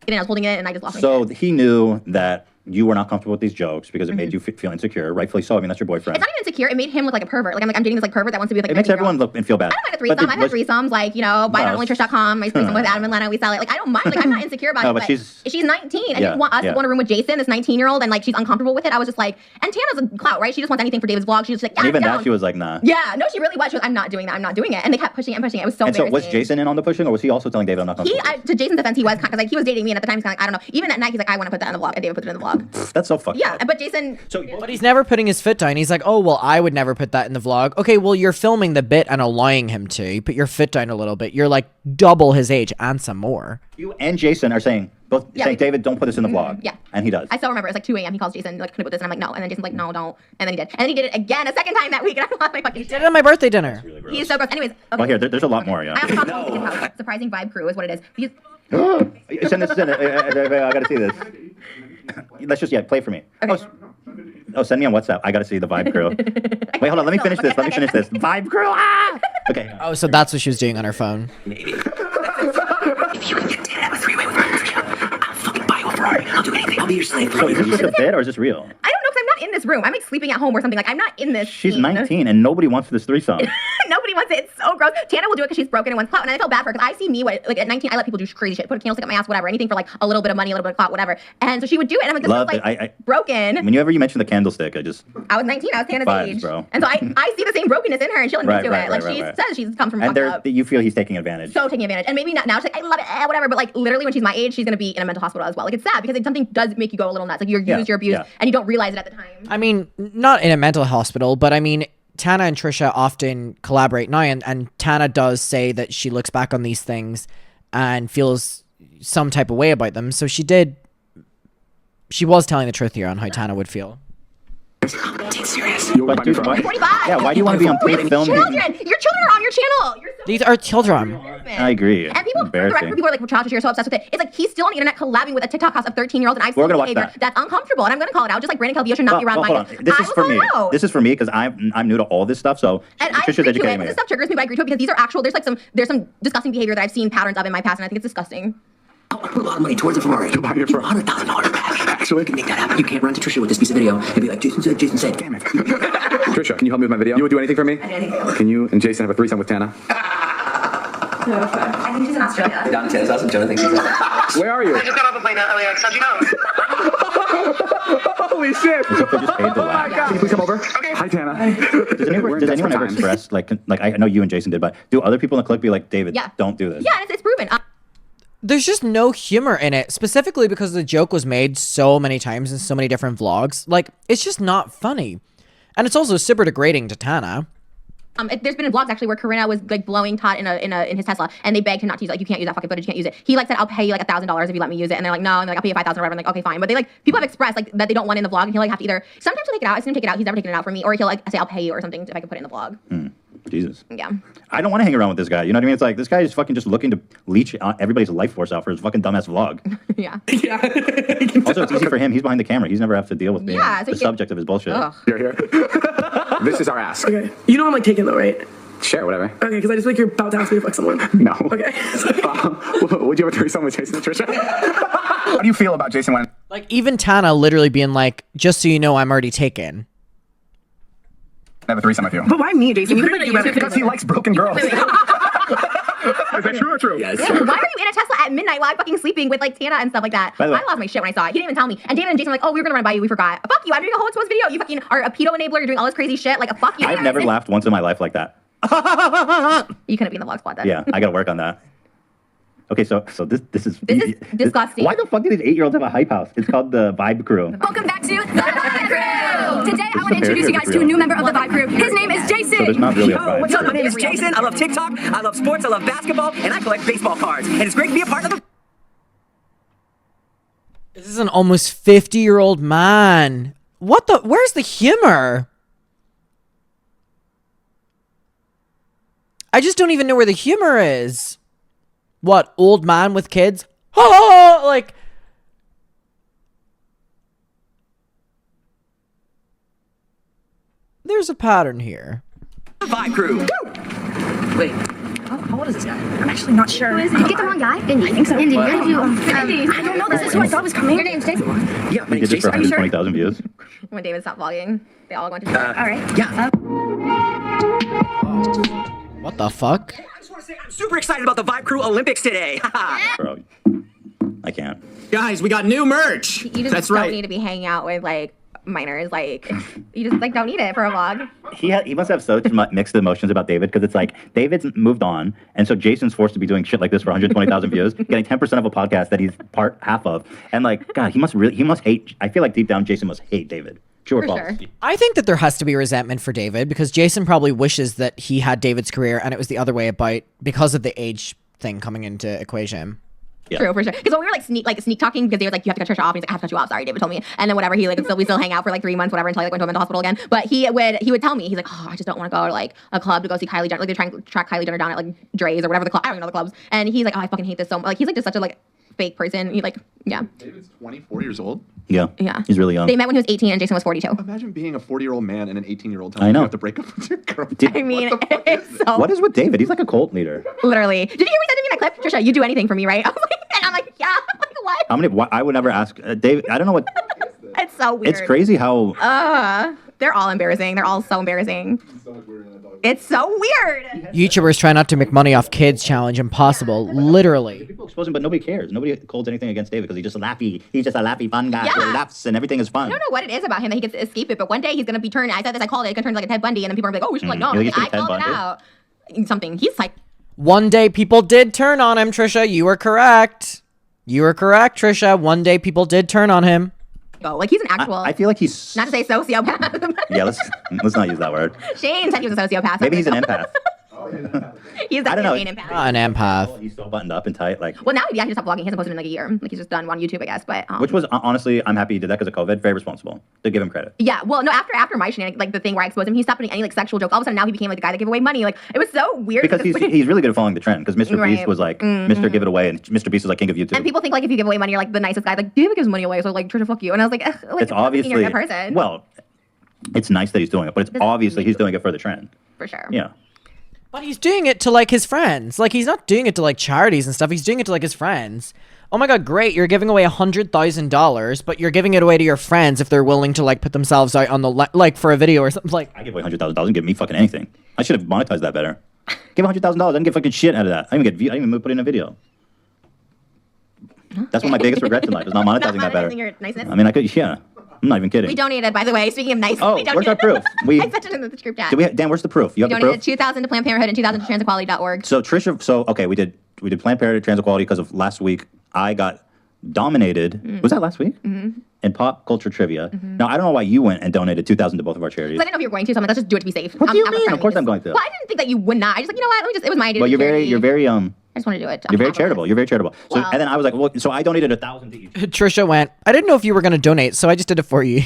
Speaker 3: And I was holding it, and I just lost my
Speaker 2: So
Speaker 3: shit.
Speaker 2: he knew that you were not comfortable with these jokes because it made you feel insecure, rightfully so. I mean, that's your boyfriend.
Speaker 3: It's not even insecure. It made him look like a pervert. Like I'm dating this like pervert that wants to be with, like
Speaker 2: It makes
Speaker 3: 19-year-old.
Speaker 2: everyone look and feel bad.
Speaker 3: I don't mind a threesome. I've had threesomes, like, you know, buy it on onlytrish.com. My threesome with Adam and Lena, we sell it. Like, I don't mind. Like, I'm not insecure about
Speaker 2: No,
Speaker 3: it.
Speaker 2: but
Speaker 3: But
Speaker 2: she's-
Speaker 3: she's 19 and
Speaker 2: Yeah,
Speaker 3: didn't want us to
Speaker 2: yeah.
Speaker 3: go in a room with Jason, this 19-year-old, and like she's uncomfortable with it. I was just like, and Tana's a clout, right? She just wants anything for David's vlog. She was just like, yeah,
Speaker 2: And even
Speaker 3: I'm
Speaker 2: that,
Speaker 3: down.
Speaker 2: she was like, nah.
Speaker 3: Yeah, no, she really was. She was, I'm not doing that. I'm not doing it. And they kept pushing it and pushing it. It was so
Speaker 2: And so
Speaker 3: embarrassing.
Speaker 2: was Jason in on the pushing, or was he also telling David I'm not comfortable?
Speaker 3: To Jason's defense, he was kind of like he was dating me, and at the time he's kind of like, I don't know. Even at night, he's like, I want to put that in the vlog, and David put it in the vlog.
Speaker 2: That's so fucked
Speaker 3: Yeah,
Speaker 2: up.
Speaker 3: but Jason.
Speaker 1: But he's never putting his foot down. He's like, oh, well, I would never put that in the vlog. Okay, well, you're filming the bit and allowing him to. You put your foot down a little bit. You're like double his age and some more.
Speaker 2: You and Jason are saying, David, don't put this in the vlog.
Speaker 3: Yeah.
Speaker 2: And he does.
Speaker 3: I still remember it was like 2 a.m. He calls Jason, like, can I put this? And I'm like, no. And then Jason's like, no, don't. And then he did. And then he did it again a second time that week. And I lost my fucking shit.
Speaker 1: Did it at my birthday dinner.
Speaker 3: He's so gross. Anyways. Okay.
Speaker 2: Well, here, there's a lot more, yeah.
Speaker 3: I also found Logan Paul. Surprising vibe crew is what it is.
Speaker 2: Send this. I gotta see this. Let's just, play for me.
Speaker 3: Okay.
Speaker 2: Oh, send me on WhatsApp. I gotta see the Vibe Crew. Wait, hold on. Let me finish this. Vibe Crew. Ah! Okay.
Speaker 1: Oh, so that's what she was doing on her phone.
Speaker 15: If you can get Tana to have a three-way with her, Trisha, I'll fucking buy you a Ferrari. I'll do anything. I'll be your slave.
Speaker 2: So is this just a bit or is this real?
Speaker 3: I don't know, because I'm not in this room. I'm like sleeping at home or something. Like, I'm not in this.
Speaker 2: She's
Speaker 3: scene.
Speaker 2: 19 and nobody wants this threesome.
Speaker 3: Nobody wants it. It's so gross. Tana will do it because she's broken and wants clout. And I feel bad for her because I see me, like at 19, I let people do crazy shit. Put a candlestick up my ass, whatever. Anything for like a little bit of money, a little bit of clout, whatever. And so she would do it. And I'm like, this
Speaker 2: Love
Speaker 3: is
Speaker 2: it.
Speaker 3: like broken.
Speaker 2: Whenever you mention the candlestick,
Speaker 3: I was 19. I was Tana's
Speaker 2: vibes,
Speaker 3: age.
Speaker 2: bro.
Speaker 3: And so I see the same brokenness in her and she'll admit to it. Like she
Speaker 2: right.
Speaker 3: says she's come from
Speaker 2: And
Speaker 3: fucked up.
Speaker 2: you feel he's taking advantage.
Speaker 3: So taking advantage. And maybe not now. She's like, I love it, whatever. But like literally when she's my age, she's going to be in a mental hospital as well. Like it's sad because something does make you go a little nuts. Like you're used, you're abused, and you don't realize it at the time.
Speaker 1: I mean, not in a mental hospital, but I mean, Tana and Trisha often collaborate now, and Tana does say that she looks back on these things and feels some type of way about them. So she was telling the truth here on how Tana would feel.
Speaker 15: Take serious.
Speaker 2: But dude, why,
Speaker 3: 45.
Speaker 2: yeah, why do you want to be on
Speaker 3: We have
Speaker 2: film?
Speaker 3: children. Your children are on your channel. You're so
Speaker 1: These are children.
Speaker 2: I agree.
Speaker 3: And people, for the record, people are like, well, Trisha, you're so obsessed with it. It's like he's still on the internet collabing with a TikTok house of 13-year-olds, and I've
Speaker 2: We're
Speaker 3: seen
Speaker 2: gonna watch
Speaker 3: behavior
Speaker 2: that.
Speaker 3: that's uncomfortable, and I'm going to call it out. Just like Brandon Calvillo should not be around
Speaker 2: hold
Speaker 3: my
Speaker 2: on.
Speaker 3: kids.
Speaker 2: This
Speaker 3: I
Speaker 2: is
Speaker 3: will
Speaker 2: for
Speaker 3: call
Speaker 2: me.
Speaker 3: it out.
Speaker 2: This is for me because I'm new to all this stuff. So
Speaker 3: And I
Speaker 2: Trisha's
Speaker 3: agree to
Speaker 2: educating
Speaker 3: it.
Speaker 2: me.
Speaker 3: This stuff triggers me, but I agree to it because these are actual. There's some disgusting behavior that I've seen patterns of in my past, and I think it's disgusting.
Speaker 15: I put a lot of money towards a Ferrari. You'll buy it for $100,000 cash. Actually, we can make that happen. You can't run to Trisha with this piece of video and be like, Jason said. Damn it.
Speaker 10: Trisha, can you help me with my video? You would do anything for me? Can you and Jason have a threesome with Tana?
Speaker 3: I think she's in Australia.
Speaker 15: Down to Tana's house and Jonah thinks she's
Speaker 10: Where are you?
Speaker 11: I just got off a plane earlier. How'd you know?
Speaker 10: Holy shit!
Speaker 2: As if they just paid to laugh.
Speaker 10: Can you please come over? Hi, Tana.
Speaker 2: Does anyone ever express like I know you and Jason did, but do other people in the clique be like, David, don't do this?
Speaker 3: Yeah, it's proven.
Speaker 1: There's just no humor in it, specifically because the joke was made so many times in so many different vlogs. Like, it's just not funny. And it's also super degrading to Tana.
Speaker 3: There's been vlogs actually where Corinna was like blowing Todd in his Tesla, and they begged him not to use it. Like, you can't use that fucking footage, you can't use it. He like said, I'll pay you like $1,000 if you let me use it, and they're like, no, and they're like, I'll pay you $5,000 or whatever. I'm like, okay, fine. But they like, people have expressed like that they don't want it in the vlog, and he'll like have to either sometimes he'll take it out. I see him take it out. He's never taken it out for me, or he'll like say, I'll pay you or something if I can put it in the vlog.
Speaker 2: Do Jesus.
Speaker 3: Yeah.
Speaker 2: I don't want to hang around with this guy. You know what I mean? It's like this guy is fucking just looking to leech everybody's life force out for his fucking dumbass vlog.
Speaker 3: Yeah.
Speaker 2: Also, it's easy for him. He's behind the camera. He's never have to deal with being
Speaker 3: so
Speaker 2: the subject of his bullshit.
Speaker 10: You're here. This is our ask.
Speaker 16: Okay. You know I'm like taken though, right?
Speaker 10: Sure, whatever.
Speaker 16: Okay, because I just feel like you're about to ask me to fuck someone.
Speaker 10: No.
Speaker 16: Okay.
Speaker 10: Would you ever threesome with Jason and Trisha? How do you feel about Jason when?
Speaker 1: Like even Tana literally being like, just so you know, I'm already taken.
Speaker 10: I have a threesome with you.
Speaker 16: But why me, Jason? You could do better.
Speaker 10: Because he likes broken girls. Is that true or true?
Speaker 3: Yes. Yeah, why are you in a Tesla at midnight while I'm fucking sleeping with like Tana and stuff like that? I lost my shit when I saw it. He didn't even tell me. And David and Jason were like, oh, we were gonna run by you. We forgot. Fuck you. I'm doing a whole exposed video. You fucking are a pedo enabler. You're doing all this crazy shit. Like, fuck you.
Speaker 2: I've never laughed once in my life like that.
Speaker 3: You couldn't be in the vlog squad then.
Speaker 2: Yeah, I gotta work on that. Okay, so this is
Speaker 3: disgusting.
Speaker 2: Why the fuck do these 8-year-olds have a hype house? It's called the Vibe Crew.
Speaker 17: Welcome back to the Vibe Crew. Today I want to introduce you guys to a new member of the Vibe Crew. His name is Jason.
Speaker 2: So there's not really a vibe.
Speaker 15: What's up? My name is Jason. I love TikTok. I love sports. I love basketball, and I collect baseball cards. And it's great to be a part of the.
Speaker 1: This is an almost 50-year-old man. What the? Where's the humor? I just don't even know where the humor is. What, old man with kids? Oh, like... There's a pattern here.
Speaker 15: Vibe Crew.
Speaker 17: Wait. How old is this guy? I'm actually not sure. Who is it? Did you get the wrong guy? Indy. I think so. Indy. Indy. I don't know. This is who I thought was coming. Your name's Jason.
Speaker 15: Yeah,
Speaker 2: You get this for 120,000 views.
Speaker 3: When David stopped vlogging, they all went to
Speaker 17: all right.
Speaker 15: Yeah.
Speaker 1: What the fuck?
Speaker 15: I just want to say I'm super excited about the Vibe Crew Olympics today.
Speaker 2: Bro, I can't.
Speaker 13: Guys, we got new merch.
Speaker 3: You just
Speaker 13: That's
Speaker 3: don't
Speaker 13: right.
Speaker 3: need to be hanging out with like minors. Like you just like don't need it for a vlog.
Speaker 2: He must have such mixed emotions about David because it's like David's moved on, and so Jason's forced to be doing shit like this for 120,000 views, getting 10% of a podcast that he's half of, and like God, he must hate. I feel like deep down Jason must hate David. True or false?
Speaker 3: Sure.
Speaker 1: I think that there has to be resentment for David because Jason probably wishes that he had David's career and it was the other way about because of the age thing coming into equation.
Speaker 2: Yeah.
Speaker 3: True, for sure. Because when we were like sneak talking, because they were like, you have to cut Trisha off. And he's like, I have to cut you off. Sorry, David told me. And then whatever, he like we still hang out for like 3 months, whatever, until he like went to a mental hospital again. But he would tell me, he's like, oh, I just don't want to go to like a club to go see Kylie Jenner. Like they're trying to track Kylie Jenner down at like Dre's or whatever the club. I don't even know the clubs. And he's like, oh, I fucking hate this so much. Like he's like just such a like fake person. He like, yeah.
Speaker 8: David's 24 years old.
Speaker 2: Yeah.
Speaker 3: Yeah.
Speaker 2: He's really young.
Speaker 3: They met when he was 18 and Jason was 42.
Speaker 8: Imagine being a 40-year-old man and an 18-year-old
Speaker 2: I
Speaker 8: telling you
Speaker 2: know.
Speaker 8: you have to break up with your girl.
Speaker 3: I mean, it's so
Speaker 2: What is with David? He's like a cult leader.
Speaker 3: literally. Did you hear me sending me that clip? Trisha, you do anything for me, right? I was like, and I'm like, yeah. I'm like, what?
Speaker 2: How many? I would never ask David. I don't know what.
Speaker 3: It's so weird.
Speaker 2: It's crazy how.
Speaker 3: They're all embarrassing. They're all so embarrassing. It's so weird.
Speaker 1: YouTubers try not to make money off kids challenge impossible. Literally.
Speaker 2: People expose him, but nobody cares. Nobody holds anything against David because he's just a laughy. He's just a laughy, fun guy.
Speaker 3: Yeah.
Speaker 2: He laughs and everything is fun.
Speaker 3: I don't know what it is about him that he gets to escape it, but one day he's gonna be turned. I said this. I called it. It's gonna turn like a Ted Bundy, and then people are gonna be like, "Oh, we should like no."
Speaker 2: You think
Speaker 3: I
Speaker 2: he's Ted
Speaker 3: called it
Speaker 2: Bundy?
Speaker 3: out. Something. He's like.
Speaker 1: One day people did turn on him, Trisha. You were correct. You were correct, Trisha. One day people did turn on him.
Speaker 3: Go. Like he's an actual.
Speaker 2: I feel like he's.
Speaker 3: Not to say sociopath.
Speaker 2: Yeah, let's not use that word.
Speaker 3: Shane said he was a sociopath.
Speaker 2: Maybe he's an empath.
Speaker 3: He's
Speaker 2: I don't know.
Speaker 3: an empath.
Speaker 1: Not an empath.
Speaker 2: He's so buttoned up and tight, like.
Speaker 3: Well, now he actually stopped vlogging. He hasn't posted in like a year. Like he's just done on YouTube, I guess. But
Speaker 2: Which was honestly, I'm happy he did that because of COVID. Very responsible. To give him credit.
Speaker 3: yeah. Well, no. After my shenanigans, like the thing where I exposed him, he stopped doing any like sexual jokes. All of a sudden, now he became like the guy that gave away money. Like it was so weird.
Speaker 2: Because he's really good at following the trend. Because Mr. Beast
Speaker 3: Right.
Speaker 2: was like Mr. Give It Away, and Mr. Beast was like king of YouTube.
Speaker 3: And people think like if you give away money, you're like the nicest guy. Like David gives money away, so like Trisha, fuck you. And I was like, ugh, like
Speaker 2: It's obviously
Speaker 3: you're a good person.
Speaker 2: well, it's nice that he's doing it, but it's obviously he's doing it for the trend.
Speaker 3: For sure.
Speaker 2: Yeah.
Speaker 1: But he's doing it to like his friends. Like he's not doing it to like charities and stuff. He's doing it to like his friends. Oh my god, great! You're giving away $100,000, but you're giving it away to your friends if they're willing to like put themselves out on the like for a video or something. Like
Speaker 2: I give away $100,000, doesn't give me fucking anything. I should have monetized that better. Give $100,000, I didn't get fucking shit out of that. I didn't even put in a video. That's one of my biggest regrets in life is not monetizing that better.
Speaker 3: Your niceness?
Speaker 2: I mean, I could. Yeah, I'm not even kidding.
Speaker 3: We donated, by the way. Speaking of nice,
Speaker 2: Oh,
Speaker 3: we
Speaker 2: where's our
Speaker 3: donated.
Speaker 2: proof? We
Speaker 3: I sent it in the group chat.
Speaker 2: Dan, where's the proof? You
Speaker 3: We
Speaker 2: have the proof.
Speaker 3: donated 2,000 to Planned Parenthood and 2,000 to transequality.org.
Speaker 2: So Trisha, okay, we did Planned Parenthood Trans Equality because of last week. I got dominated. Was that last week?
Speaker 3: Mm-hmm.
Speaker 2: In pop culture trivia. Now I don't know why you went and donated 2,000 to both of our charities.
Speaker 3: I didn't know if you were going to, so I'm like, let's just do it to be safe.
Speaker 2: What do you mean? Of course I'm going to.
Speaker 3: Well, I didn't think that you would not. I just like, you know what? Let me just. It was my idea.
Speaker 2: Well,
Speaker 3: to
Speaker 2: you're
Speaker 3: do
Speaker 2: very
Speaker 3: charity. I just want to do it.
Speaker 2: You're very charitable. You're very charitable. So
Speaker 3: Well-
Speaker 2: and then I was like, well, so I donated 1,000 to each.
Speaker 1: Trisha went, I didn't know if you were going to donate, so I just did it for you.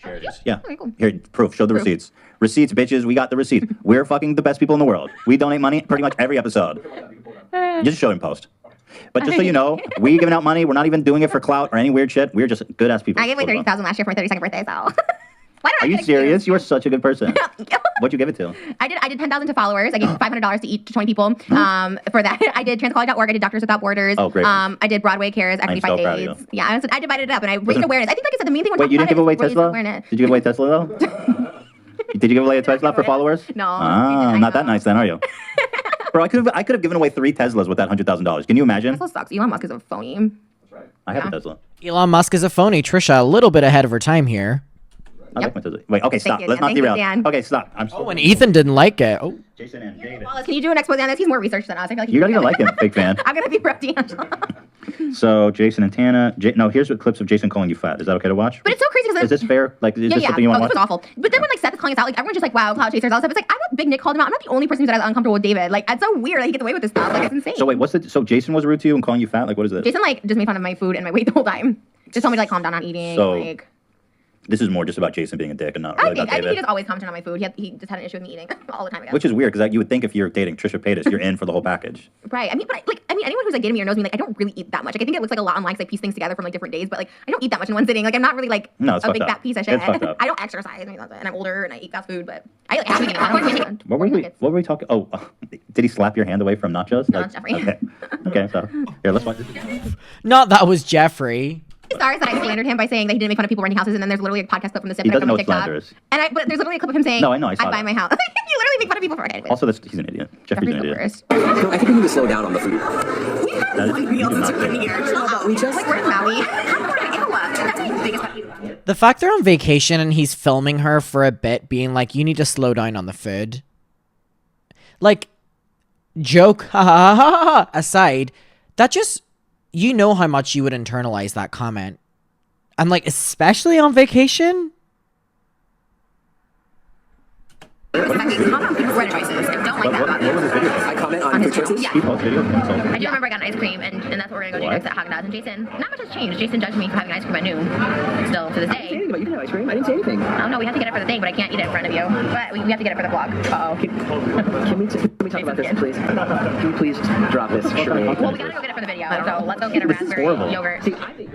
Speaker 2: Charities. Yeah.
Speaker 3: Okay, cool.
Speaker 2: Here, proof. Show the receipts. Receipts, bitches. We got the receipts. We're fucking the best people in the world. We donate money pretty much every episode. Just show it in post. But just so you know, we giving out money. We're not even doing it for clout or any weird shit. We're just good ass people.
Speaker 3: I gave away 30,000 last year for my 32nd birthday, so. Why do I
Speaker 2: Are you
Speaker 3: get
Speaker 2: serious? You are such a good person. What'd you give it to?
Speaker 3: I did 10,000 to followers. I gave $500 to each to 20 people. For that, I did transcollege.org. I did Doctors Without Borders.
Speaker 2: Oh, great.
Speaker 3: I did Broadway Cares, Equity
Speaker 2: I'm so
Speaker 3: Fight
Speaker 2: proud of
Speaker 3: AIDS.
Speaker 2: you.
Speaker 3: Yeah, I divided it up and I raised awareness. I think, like I said, the main thing.
Speaker 2: Wait, you didn't give away Tesla?
Speaker 3: Awareness.
Speaker 2: Did you give away Tesla though? Did you give away a Tesla for followers?
Speaker 3: No.
Speaker 2: Ah, not that nice then, are you? Bro, I could have given away 3 Teslas with that $100,000. Can you imagine?
Speaker 3: Tesla sucks. Elon Musk is a phony.
Speaker 2: I have a Tesla.
Speaker 1: Elon Musk is a phony. Trisha, a little bit ahead of her time here.
Speaker 2: I like my Tesla. Wait, okay, stop.
Speaker 3: you,
Speaker 2: Let's
Speaker 3: Dan.
Speaker 2: not
Speaker 3: Thank you,
Speaker 2: derail.
Speaker 3: Dan.
Speaker 2: Okay, stop. I'm so
Speaker 1: And Ethan didn't like it. Oh.
Speaker 2: Jason and David.
Speaker 3: Wallace, can you do an expose on this? He's more research than us. I feel like
Speaker 2: You don't even like him, big fan.
Speaker 3: I'm gonna be pro D'Angelo.
Speaker 2: So Jason and Tana. No, here's what clips of Jason calling you fat. Is that okay to watch?
Speaker 3: But it's so crazy because
Speaker 2: Is this fair? Like, is this something you
Speaker 3: Oh,
Speaker 2: want
Speaker 3: this
Speaker 2: to
Speaker 3: was
Speaker 2: watch?
Speaker 3: awful. But then when like Seth is calling us out, like everyone's just like, wow, cloud chasers, all stuff. It's like I'm not Big Nick called him out. I'm not the only person who's uncomfortable with David. Like it's so weird that he gets away with this stuff. Like it's insane.
Speaker 2: So wait, so Jason was rude to you and calling you fat? Like, what is this?
Speaker 3: Jason like just made fun of my food and my weight the whole time. Just told me to like calm down on eating.
Speaker 2: So-
Speaker 3: Like
Speaker 2: This is more just about Jason being a dick and not
Speaker 3: I
Speaker 2: really
Speaker 3: think
Speaker 2: about
Speaker 3: he
Speaker 2: David.
Speaker 3: just always commented on my food. He just had an issue with me eating all the time. I guess.
Speaker 2: Which is weird because you would think if you're dating Trisha Paytas, you're in for the whole package.
Speaker 3: Right. I mean, but anyone who's like dating me or knows me, like I don't really eat that much. Like I think it looks like a lot online because I piece things together from like different days, but like I don't eat that much in one sitting. Like I'm not really like
Speaker 2: No, it's
Speaker 3: a
Speaker 2: fucked
Speaker 3: big
Speaker 2: up.
Speaker 3: fat piece of shit.
Speaker 2: It's fucked up.
Speaker 3: I don't exercise. I mean, and I'm older and I eat fast food, but I like have to eat.
Speaker 2: What were we talking? Oh, did he slap your hand away from nachos?
Speaker 3: No, it's Jeffrey.
Speaker 2: Okay. Okay, so here, let's watch this.
Speaker 1: Not that was Jeffrey.
Speaker 3: Sorry that I slandered him by saying that he didn't make fun of people renting houses, and then there's literally a podcast clip from the SIP
Speaker 2: He
Speaker 3: that I
Speaker 2: doesn't
Speaker 3: found
Speaker 2: know
Speaker 3: on
Speaker 2: what
Speaker 3: TikTok.
Speaker 2: slander is.
Speaker 3: But there's literally a clip of him saying,
Speaker 2: No, I know, I saw
Speaker 3: I'd buy
Speaker 2: that.
Speaker 3: my house. You literally make fun of people for it. Anyways.
Speaker 2: Also, he's an idiot. Jeffrey's an idiot.
Speaker 15: No, I think we need to slow down on the food.
Speaker 3: We just like we're in Maui. That's my biggest pet peeve.
Speaker 1: The fact they're on vacation and he's filming her for a bit, being like, you need to slow down on the food. Like, joke, ha ha ha ha ha, aside, that just, you know how much you would internalize that comment. And like, especially on vacation.
Speaker 3: Comment on people's red advices. I don't like that about
Speaker 2: What was his video?
Speaker 15: I comment on food choices.
Speaker 3: Yeah.
Speaker 2: He posts videos of himself.
Speaker 3: I do remember I got an ice cream, and that's what we're gonna go do
Speaker 2: What?
Speaker 3: next at Haagen-Dazs. And Jason, not much has changed. Jason judged me for having ice cream at noon. Still to this
Speaker 15: I didn't say
Speaker 3: day.
Speaker 15: anything about you can have ice cream. I didn't say anything.
Speaker 3: Oh no, we have to get it for the thing, but I can't eat it in front of you. But we have to get it for the vlog.
Speaker 15: Oh, can we talk about this, please? Can we please drop this? Surely.
Speaker 3: Well, we gotta go get it for the video, so let's go get a raspberry
Speaker 2: horrible.
Speaker 3: yogurt.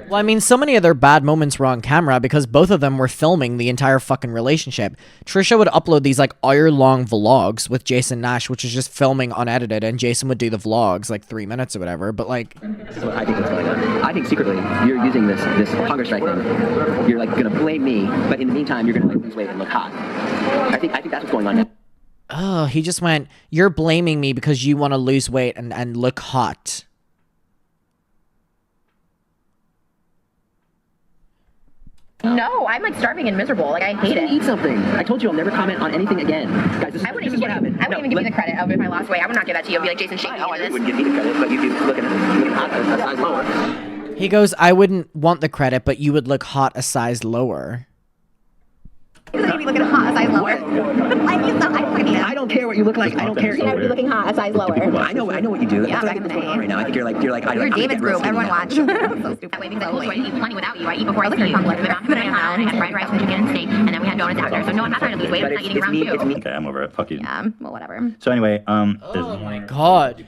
Speaker 1: Well, I mean, so many of their bad moments were on camera because both of them were filming the entire fucking relationship. Trisha would upload these like hour-long vlogs with Jason Nash, which is just filming unedited, and Jason would do the vlogs like 3 minutes or whatever. But like,
Speaker 15: This is what I think is going on. I think secretly you're using this hunger strike thing. You're like gonna blame me, but in the meantime you're gonna like lose weight and look hot. I think that's what's going on now.
Speaker 1: oh, he just went, you're blaming me because you want to lose weight and look hot.
Speaker 3: No, I'm like starving and miserable. Like I hate it.
Speaker 15: Eat something. I told you I'll never comment on anything again. Guys, this
Speaker 3: I wouldn't
Speaker 15: is
Speaker 3: even
Speaker 15: what happened.
Speaker 3: I wouldn't even give you the credit of if I lost weight. I would not give that to you. I'd be like, Jason, shake me
Speaker 15: I
Speaker 3: into this.
Speaker 15: wouldn't give me the credit, but you'd be looking hot a size lower.
Speaker 1: He goes, I wouldn't want the credit, but you would look hot a size lower.
Speaker 3: You're gonna be looking hot a size lower.
Speaker 15: I don't care what you look like. I don't care.
Speaker 3: You're gonna be looking hot a size lower.
Speaker 15: I know what you do.
Speaker 3: Yeah,
Speaker 15: That's what I
Speaker 3: back in
Speaker 15: think
Speaker 3: the
Speaker 15: is going on
Speaker 3: day.
Speaker 15: right now. I think you're like I
Speaker 3: You're
Speaker 15: I'm
Speaker 3: David's
Speaker 15: getting real
Speaker 3: group. Everyone
Speaker 15: skinny now.
Speaker 3: watch. So stupid. That way because I told you I eat plenty without you. I eat before I look at your tongue. Like I had fried rice and chicken and steak, and then we had donuts after. So no, I'm not trying to lose weight. I'm not eating around you.
Speaker 2: Okay, I'm over it. Fuck you.
Speaker 3: Yeah, well, whatever.
Speaker 2: So anyway,
Speaker 1: Oh my god.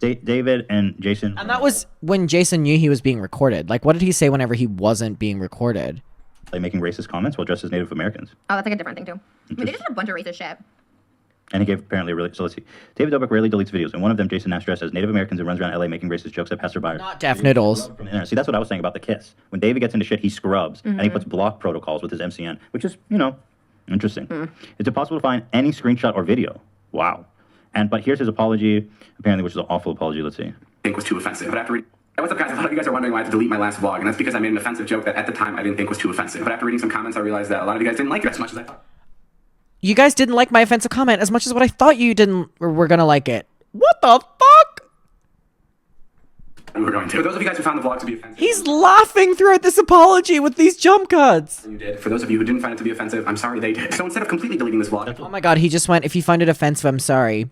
Speaker 2: David and Jason.
Speaker 1: And that was when Jason knew he was being recorded. Like, what did he say whenever he wasn't being recorded?
Speaker 2: Like making racist comments while dressed as Native Americans.
Speaker 3: Oh, that's like a different thing too. I mean, they just had a bunch of racist shit.
Speaker 2: And he gave apparently really. So let's see. David Dobrik rarely deletes videos. In one of them, Jason Nash dressed as Native Americans and runs around LA making racist jokes at passerby.
Speaker 1: Not Deaf Noodles.
Speaker 2: See, that's what I was saying about the kiss. When David gets into shit, he scrubs and he puts block protocols with his MCN, which is, interesting. It's impossible to find any screenshot or video. Wow. But here's his apology, apparently, which is an awful apology. Let's see.
Speaker 9: I think was too offensive. But after reading, what's up, guys? A lot of you guys are wondering why I had to delete my last vlog, and that's because I made an offensive joke that at the time I didn't think was too offensive. But after reading some comments, I realized that a lot of you guys didn't like it as much as I thought.
Speaker 1: You guys didn't like my offensive comment as much as what I thought you didn't or were gonna like it. What the fuck?
Speaker 9: We were going to. For those of you guys who found the vlog to be offensive,
Speaker 1: He's laughing throughout this apology with these jump cuts.
Speaker 9: you did. For those of you who didn't find it to be offensive, I'm sorry they did. So instead of completely deleting this vlog,
Speaker 1: Oh my god, he just went, if you find it offensive, I'm sorry.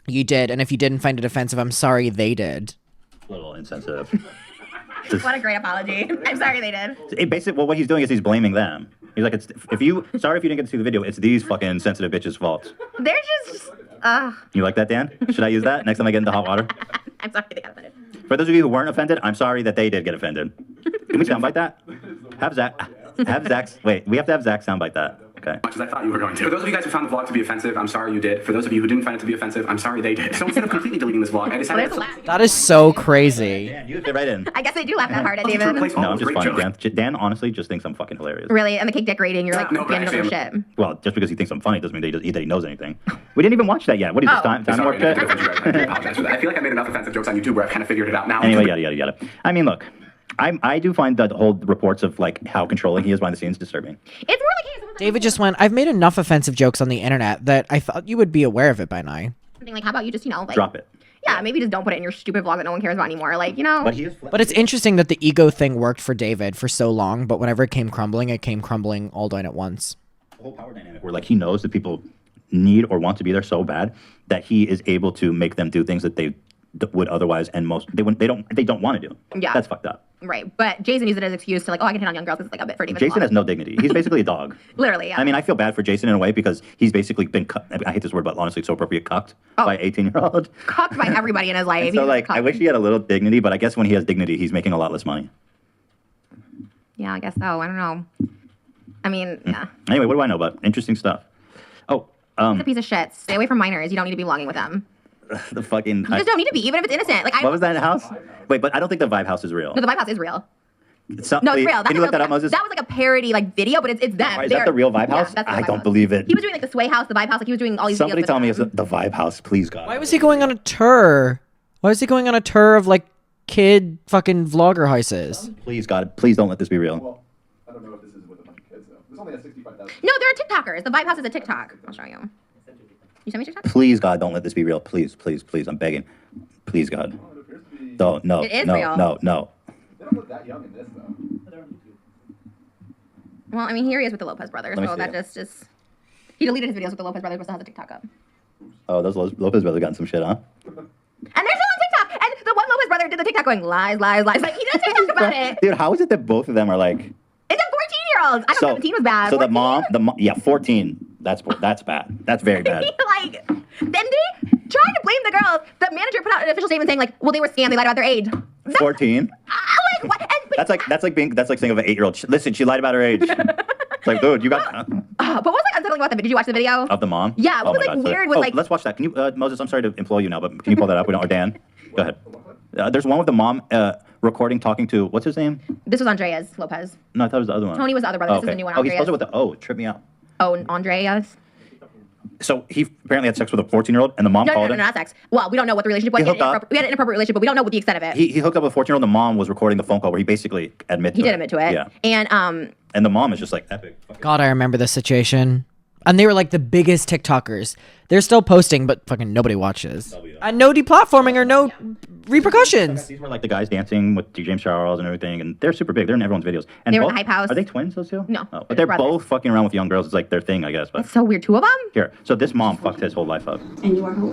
Speaker 1: You did, and if you didn't find it offensive, I'm sorry they did.
Speaker 2: A little insensitive.
Speaker 3: What a great apology. I'm sorry they did.
Speaker 2: Basically, what he's doing is he's blaming them. He's like, sorry if you didn't get to see the video. It's these fucking sensitive bitches' fault.
Speaker 3: They're just.
Speaker 2: You like that, Dan? Should I use that next time I get into hot water?
Speaker 3: I'm sorry they got offended.
Speaker 2: For those of you who weren't offended, I'm sorry that they did get offended. Can we soundbite that? Have Zach's. Wait, we have to have Zach soundbite that. Okay.
Speaker 10: Much as I thought you were going to. For those of you guys who found the vlog to be offensive, I'm sorry you did. For those of you who didn't find it to be offensive, I'm sorry they did. So instead of completely deleting this vlog, I decided
Speaker 1: That is so crazy.
Speaker 2: Dan, you fit right in.
Speaker 3: I guess they do laugh that hard at David.
Speaker 2: No, I'm just funny. Dan honestly just thinks I'm fucking hilarious.
Speaker 3: Really? And the cake decorating, you're like,
Speaker 10: No, but
Speaker 3: being over
Speaker 10: actually,
Speaker 3: shit.
Speaker 2: Well, just because he thinks I'm funny doesn't mean that he knows anything. We didn't even watch that yet. What is this time
Speaker 10: Sorry,
Speaker 2: warp shit?
Speaker 10: I apologize for that. I feel like I made enough offensive jokes on YouTube where I've kind of figured it out now.
Speaker 2: Anyway, yada. I mean, look, I do find the whole reports of like how controlling he is behind the scenes disturbing.
Speaker 3: It's more like
Speaker 1: David just went, I've made enough offensive jokes on the internet that I thought you would be aware of it by now.
Speaker 3: something like, how about you just, like
Speaker 2: drop it.
Speaker 3: Yeah, maybe just don't put it in your stupid vlog that no one cares about anymore. Like,
Speaker 1: But it's interesting that the ego thing worked for David for so long, but whenever it came crumbling all down at once.
Speaker 2: The whole power dynamic where like he knows that people need or want to be there so bad that he is able to make them do things that they would otherwise and they don't want to do.
Speaker 3: Yeah.
Speaker 2: That's fucked up.
Speaker 3: Right. But Jason used it as an excuse to like, I can hit on young girls. It's like a bit for David.
Speaker 2: Jason has no dignity. He's basically a dog.
Speaker 3: Literally, yeah.
Speaker 2: I mean, I feel bad for Jason in a way because he's basically been I hate this word, but honestly, it's so appropriate, cucked by 18-year-old.
Speaker 3: Cucked by everybody in his life.
Speaker 2: So like, I wish he had a little dignity, but I guess when he has dignity, he's making a lot less money.
Speaker 3: Yeah, I guess so. I don't know. I mean, yeah.
Speaker 2: Anyway, what do I know about interesting stuff? Oh,
Speaker 3: He's a piece of shit. Stay away from minors. You don't need to be vlogging with them.
Speaker 2: the fucking.
Speaker 3: You just don't need to be, even if it's innocent. Like,
Speaker 2: what was that house? Wait, but I don't think the Vibe House is real.
Speaker 3: No, the Vibe House is real. No, it's real.
Speaker 2: Can you look that up, Moses?
Speaker 3: That was like a parody like video, but it's them.
Speaker 2: Is that the real Vibe House?
Speaker 3: Yeah,
Speaker 2: I don't believe it.
Speaker 3: He was doing like the Sway House, the Vibe House. Like he was doing all these.
Speaker 2: Somebody
Speaker 3: videos
Speaker 2: tell
Speaker 3: with
Speaker 2: me
Speaker 3: them.
Speaker 2: it's the Vibe House, please, God.
Speaker 1: Why was he going on a tour? Why was he going on a tour of like kid fucking vlogger houses?
Speaker 2: Please, God, please don't let this be real.
Speaker 8: I don't know if this is with a bunch of kids though. There's only 65,000.
Speaker 3: No, there are TikTokers. The Vibe House is a TikTok. I'll show you. You sent me TikTok?
Speaker 2: Please, God, don't let this be real. Please, please, please. I'm begging. Please, God. No.
Speaker 3: It is
Speaker 2: no,
Speaker 3: real.
Speaker 2: No.
Speaker 8: They don't look that young in this though.
Speaker 3: Well, I mean, here he is with the Lopez brothers.
Speaker 2: Let me
Speaker 3: So
Speaker 2: see
Speaker 3: that
Speaker 2: it.
Speaker 3: just he deleted his videos with the Lopez brothers, but still has a TikTok up.
Speaker 2: Oh, those Lopez brothers gotten some shit, huh?
Speaker 3: And they're still on TikTok. And the one Lopez brother did the TikTok going lies. Like he did a TikTok about it.
Speaker 2: Dude, how is it that both of them are like?
Speaker 3: It's a 14-year-old. I know 17 was bad.
Speaker 2: So
Speaker 3: 14?
Speaker 2: the mom, yeah, 14. That's bad. That's very bad.
Speaker 3: Like, then they tried to blame the girls. The manager put out an official statement saying like, well, they were scammed. They lied about their age.
Speaker 2: 14.
Speaker 3: Like what? And,
Speaker 2: That's like saying of an 8-year-old. Listen, she lied about her age. It's like, dude, you got
Speaker 3: but what was like unsettling about the video? Did you watch the video?
Speaker 2: of the mom.
Speaker 3: Yeah, what was
Speaker 2: my
Speaker 3: like
Speaker 2: God,
Speaker 3: weird
Speaker 2: so-
Speaker 3: was
Speaker 2: oh,
Speaker 3: like
Speaker 2: let's watch that. Can you, Moses? I'm sorry to employ you now, but can you pull that up? We don't. Or Dan, go ahead. There's one with the mom recording, talking to what's his name?
Speaker 3: this was Andreas Lopez.
Speaker 2: No, I thought it was the other one.
Speaker 3: Tony was the other brother.
Speaker 2: Oh,
Speaker 3: This is
Speaker 2: okay.
Speaker 3: the new one.
Speaker 2: Oh, he
Speaker 3: Andreas.
Speaker 2: spells it with the O. It tripped me out.
Speaker 3: Oh, Andreas.
Speaker 2: So he apparently had sex with a 14-year-old, and the mom
Speaker 3: No,
Speaker 2: called him.
Speaker 3: not sex. Well, we don't know what the relationship was.
Speaker 2: He hooked up.
Speaker 3: We had an inappropriate relationship, but we don't know what the extent of it.
Speaker 2: He hooked up with a 14-year-old. And the mom was recording the phone call where he basically admitted.
Speaker 3: He did admit to it.
Speaker 2: Yeah.
Speaker 3: And
Speaker 2: the mom is just like epic.
Speaker 1: God, I remember this situation. And they were like the biggest TikTokers. They're still posting, but fucking nobody watches. And no deplatforming or no repercussions.
Speaker 2: These were like the guys dancing with James Charles and everything, and they're super big. They're in everyone's videos. And
Speaker 3: They were in
Speaker 2: both,
Speaker 3: the Hype House.
Speaker 2: Are they twins, those two?
Speaker 3: No,
Speaker 2: Oh, but they're
Speaker 3: brothers.
Speaker 2: both fucking around with young girls. It's like their thing, I guess. But
Speaker 3: That's so weird. Two of them?
Speaker 2: here, so this mom fucked his whole life up.
Speaker 18: And you are who?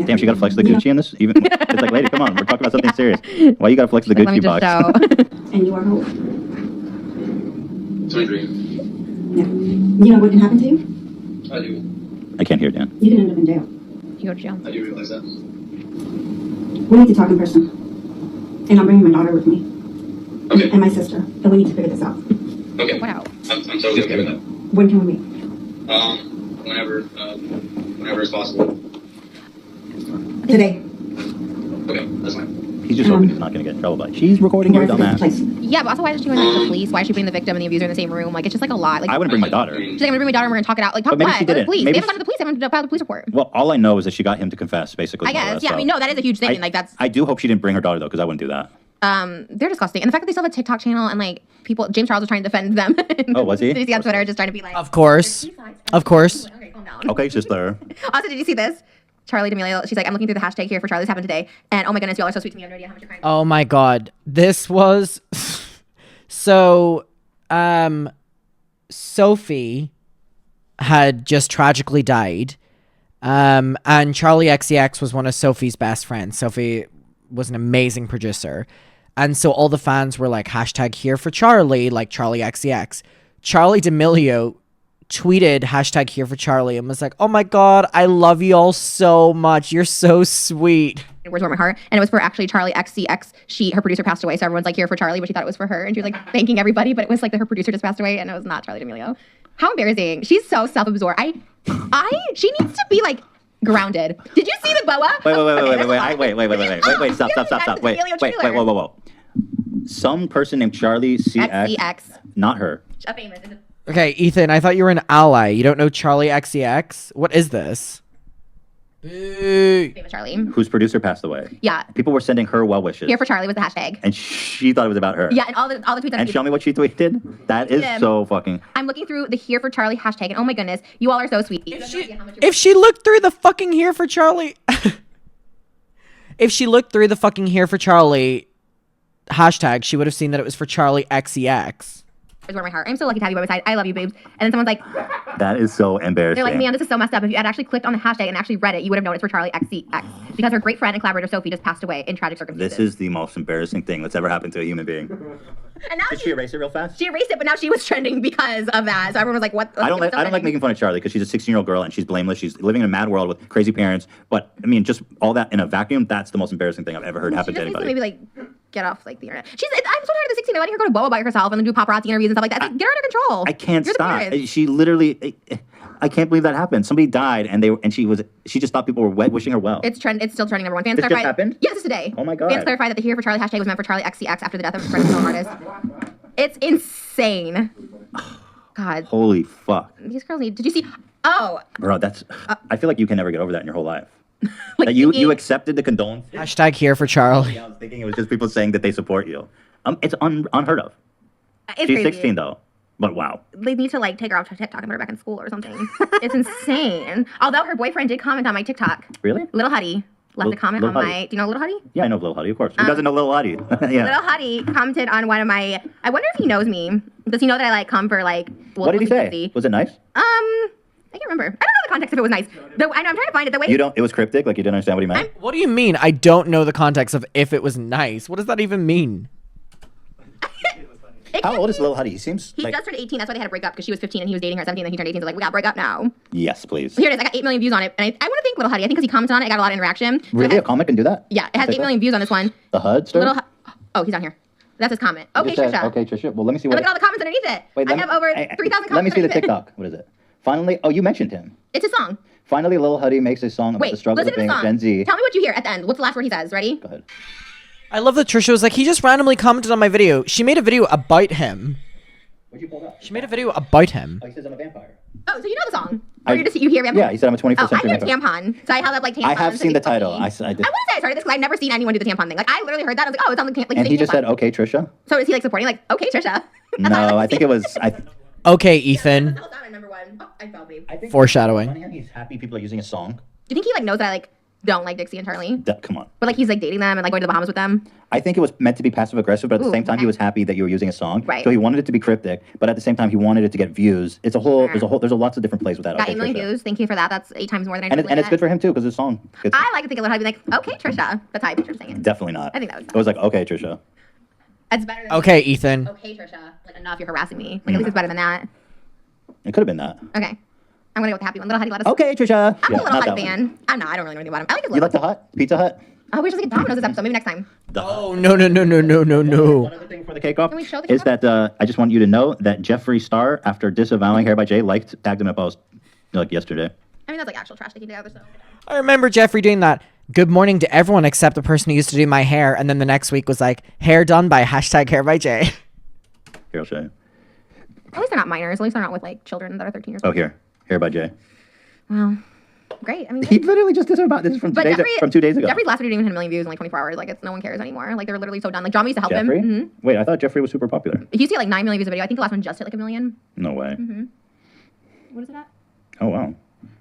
Speaker 2: Damn, she got to flex the Gucci in this. Even it's like, lady, come on, we're talking about something serious. Why you got to flex the Gucci box?
Speaker 18: And you are who?
Speaker 9: 23.
Speaker 18: You know what can happen to you?
Speaker 9: I do.
Speaker 2: I can't hear Dan.
Speaker 18: You can end up in jail.
Speaker 3: You go to jail.
Speaker 9: I do realize that.
Speaker 18: We need to talk in person. And I'm bringing my daughter with me.
Speaker 9: Okay.
Speaker 18: And my sister. And we need to figure this out.
Speaker 9: Okay.
Speaker 3: Wow.
Speaker 9: I'm totally okay with that.
Speaker 18: When can we meet?
Speaker 9: Whenever it's possible.
Speaker 18: Today.
Speaker 9: Okay, that's fine.
Speaker 2: He's just hoping he's not going to get in trouble, but she's recording your dumbass.
Speaker 3: Yeah, but also why is she going to the police? Why is she putting the victim and the abuser in the same room? Like, it's just like a lot. Like,
Speaker 2: I wouldn't bring my daughter.
Speaker 3: She's like, I'm going to bring my daughter and we're going to talk it out. Like, talk
Speaker 2: But maybe
Speaker 3: what?
Speaker 2: she
Speaker 3: Go to the
Speaker 2: didn't.
Speaker 3: police.
Speaker 2: Maybe
Speaker 3: They haven't gone to the police. They haven't filed a police report.
Speaker 2: Well, all I know is that she got him to confess, basically.
Speaker 3: I
Speaker 2: more or
Speaker 3: guess.
Speaker 2: less,
Speaker 3: Yeah,
Speaker 2: so.
Speaker 3: I mean, no, that is a huge thing. Like, that's...
Speaker 2: I do hope she didn't bring her daughter, though, because I wouldn't do that.
Speaker 3: They're disgusting. And the fact that they still have a TikTok channel and, like, people... James Charles was trying to defend them.
Speaker 2: Oh, was he?
Speaker 3: Did you see on Twitter just trying to be like...
Speaker 1: Of course. Of course.
Speaker 2: Okay, sister.
Speaker 3: Also, did you see this? Charlie D'Amelio, she's like, I'm looking through the hashtag here for Charlie's Happened Today. And oh my goodness, y'all are so sweet to me. I have no idea how much you're crying.
Speaker 1: Oh my God. This was... So, Sophie had just tragically died. And Charlie XCX was one of Sophie's best friends. Sophie was an amazing producer. And so all the fans were like, hashtag here for Charlie, like Charlie XCX. Charlie D'Amelio tweeted hashtag here for Charlie and was like, oh my God, I love you all so much. You're so sweet.
Speaker 3: Words warm my heart. And it was for actually Charlie XCX. Her producer passed away. So everyone's like here for Charlie, but she thought it was for her. And she was like thanking everybody, but it was like her producer just passed away and it was not Charlie D'Amelio. How embarrassing. She's so self-absorbed. She needs to be like grounded. Did you see the boa?
Speaker 2: Wait, stop. Wait, whoa. Some person named Charlie CX. Not her.
Speaker 3: Famous.
Speaker 1: Okay, Ethan, I thought you were an ally. You don't know Charlie XCX? What is this?
Speaker 3: Famous Charlie.
Speaker 2: Whose producer passed away.
Speaker 3: Yeah.
Speaker 2: People were sending her well wishes.
Speaker 3: Here for Charlie was the hashtag.
Speaker 2: And she thought it was about her.
Speaker 3: Yeah, and all the tweets.
Speaker 2: And show me what she tweeted. That is so fucking.
Speaker 3: I'm looking through the Here for Charlie hashtag, and oh my goodness, you all are so sweet.
Speaker 1: If she looked through the fucking Here for Charlie, if she looked through the fucking Here for Charlie hashtag, she would have seen that it was for Charlie XCX.
Speaker 3: Is where my heart. I'm so lucky to have you by my side. I love you, babes. And then someone's like,
Speaker 2: that is so embarrassing.
Speaker 3: they're like, man, this is so messed up. If you had actually clicked on the hashtag and actually read it, you would have known it's for Charlie XCX because her great friend and collaborator Sophie just passed away in tragic circumstances.
Speaker 2: This is the most embarrassing thing that's ever happened to a human being.
Speaker 3: And now
Speaker 2: Did she erase it real fast?
Speaker 3: She erased it, but now she was trending because of that. So everyone was like, what?
Speaker 2: I don't like making fun of Charlie because she's a 16-year-old girl and she's blameless. She's living in a mad world with crazy parents. But I mean, just all that in a vacuum, that's the most embarrassing thing I've ever heard happen to anybody.
Speaker 3: Maybe like get off like the internet. I'm so tired of the 16. They're letting her go to Boa by herself and then do paparazzi interviews and stuff like that. Like, get her under control.
Speaker 2: I can't stop. She literally, I can't believe that happened. Somebody died and she just thought people were wishing her well.
Speaker 3: It's still trending number one. Fans
Speaker 2: this
Speaker 3: clarified.
Speaker 2: Just happened?
Speaker 3: Yes, it's today.
Speaker 2: Oh my God.
Speaker 3: Fans clarified that the Here for Charlie hashtag was meant for Charlie XCX after the death of a friend artist. It's insane. God.
Speaker 2: Holy fuck.
Speaker 3: These girls need. Did you see? Oh.
Speaker 2: Bro, that's. I feel like you can never get over that in your whole life. Like that you accepted the condolence.
Speaker 1: Hashtag here for Charlie.
Speaker 2: I was thinking it was just people saying that they support you. It's unheard of.
Speaker 3: It's
Speaker 2: She's
Speaker 3: crazy.
Speaker 2: 16 though. But wow.
Speaker 3: They need to like take her off TikTok and put her back in school or something. It's insane. Although her boyfriend did comment on my TikTok.
Speaker 2: Really?
Speaker 3: Little Huddy left a comment on my. Do you know Little Huddy?
Speaker 2: Yeah, I know Little Huddy, of course. Who doesn't know Little Huddy? Yeah.
Speaker 3: Little Huddy commented on one of my. I wonder if he knows me. Does he know that I like come for like?
Speaker 2: What did he say? Was it nice?
Speaker 3: I can't remember. I don't know the context if it was nice. I'm trying to find it. The way
Speaker 2: It was cryptic. Like you didn't understand what he meant.
Speaker 1: What do you mean? I don't know the context of if it was nice. What does that even mean?
Speaker 2: How old is Lil Huddy? He seems
Speaker 3: he
Speaker 2: like...
Speaker 3: just turned 18. That's why they had to break up because she was 15 and he was dating her at 17. And then he turned 18. So like we got to break up now.
Speaker 2: Yes, please.
Speaker 3: Here it is. I got 8 million views on it, and I want to thank Little Huddy. I think because he commented on it, I got a lot of interaction.
Speaker 2: Really, a comic can do that?
Speaker 3: Yeah, it has 8 million views on this one.
Speaker 2: The HUD story?
Speaker 3: Oh, he's on here. That's his comment. Okay, Trisha.
Speaker 2: Okay, Trisha. Well, let me see what.
Speaker 3: Look at all the comments underneath it.
Speaker 2: Wait,
Speaker 3: I have over 3,000 comments.
Speaker 2: Let me see the
Speaker 3: underneath it.
Speaker 2: TikTok. What is it? Finally, oh, you mentioned him.
Speaker 3: It's a song.
Speaker 2: Finally, Lil Huddy makes a song about the struggle of being Gen Z.
Speaker 3: Tell me what you hear at the end. What's the last word he says? Ready?
Speaker 2: Go ahead.
Speaker 1: I love that Trisha was like, he just randomly commented on my video. She made a video about him.
Speaker 2: What'd you pull up?
Speaker 1: She made a video about him.
Speaker 2: Oh, he says I'm a vampire.
Speaker 3: Oh, so you know the song? Or you hear vampire?
Speaker 2: Yeah, he said I'm a 21st century
Speaker 3: I hear
Speaker 2: vampire.
Speaker 3: tampon. So I held up like tampon.
Speaker 2: I have seen the title. I did.
Speaker 3: I want to say I started this because I've never seen anyone do the tampon thing. Like I literally heard that. I was like, oh, it sounds like
Speaker 2: And he just said, okay, Trisha.
Speaker 3: So is he like supporting? Like, okay, Trisha.
Speaker 2: No, I think it was.
Speaker 1: Okay, Ethan. Foreshadowing.
Speaker 2: He's happy people are using a song.
Speaker 3: Do you think he like knows that I like don't like Dixie and Charlie?
Speaker 2: Come on.
Speaker 3: But like he's like dating them and like going to the Bahamas with them.
Speaker 2: I think it was meant to be passive aggressive, but at the same time, he was happy that you were using a song.
Speaker 3: Right.
Speaker 2: So he wanted it to be cryptic, but at the same time, he wanted it to get views. It's a whole. There's lots of different plays with that.
Speaker 3: Got
Speaker 2: Okay,
Speaker 3: 8 million
Speaker 2: Trisha.
Speaker 3: views. Thank you for that. That's 8 times more than I
Speaker 2: And it's good for him too, because his song.
Speaker 3: I like to think a little how to be like, okay, Trisha. That's how I picture saying it.
Speaker 2: Definitely not.
Speaker 3: I think that was.
Speaker 2: It was like, okay, Trisha.
Speaker 3: That's better than
Speaker 1: Okay, Ethan.
Speaker 3: okay, Trisha. Like enough, you're harassing me. Like at least it's better than that.
Speaker 2: It could have been that.
Speaker 3: Okay. I'm gonna go with the happy one. Little Huddy let us.
Speaker 2: Okay, Trisha.
Speaker 3: I'm
Speaker 2: Yeah,
Speaker 3: a Little
Speaker 2: not
Speaker 3: Huddy
Speaker 2: that
Speaker 3: fan. I'm not. I don't really know anything about him. I like his
Speaker 2: You
Speaker 3: look.
Speaker 2: like the Hut? Pizza Hut?
Speaker 3: Oh, we should get Domino's this episode. Maybe next time.
Speaker 1: Oh, no.
Speaker 2: One other thing for the cake off
Speaker 3: Can we show the
Speaker 2: is that I just want you to know that Jeffree Star, after disavowing Hair by Jay, tagged him in a post like yesterday.
Speaker 3: I mean, that's like actual trash taking together. So.
Speaker 1: I remember Jeffrey doing that. Good morning to everyone except the person who used to do my hair. And then the next week was like, hair done by hashtag hair by Jay.
Speaker 2: Here, I'll show you.
Speaker 3: At least they're not minors. At least they're not with like children that are 13 years
Speaker 2: Oh,
Speaker 3: old.
Speaker 2: here. Hair by Jay.
Speaker 3: Wow. Great. I mean,
Speaker 2: He literally just disavowed this from 2 days ago.
Speaker 3: Jeffrey's last video didn't even hit 1 million views in like 24 hours. Like, it's no one cares anymore. Like, they're literally so done. Like, John used to help him.
Speaker 2: Jeffree?
Speaker 3: Mm-hmm.
Speaker 2: Wait, I thought Jeffree was super popular.
Speaker 3: He used to get like 9 million views a video. I think the last one just hit like 1 million.
Speaker 2: No way.
Speaker 3: Mm-hmm. What is it at?
Speaker 2: Oh, wow.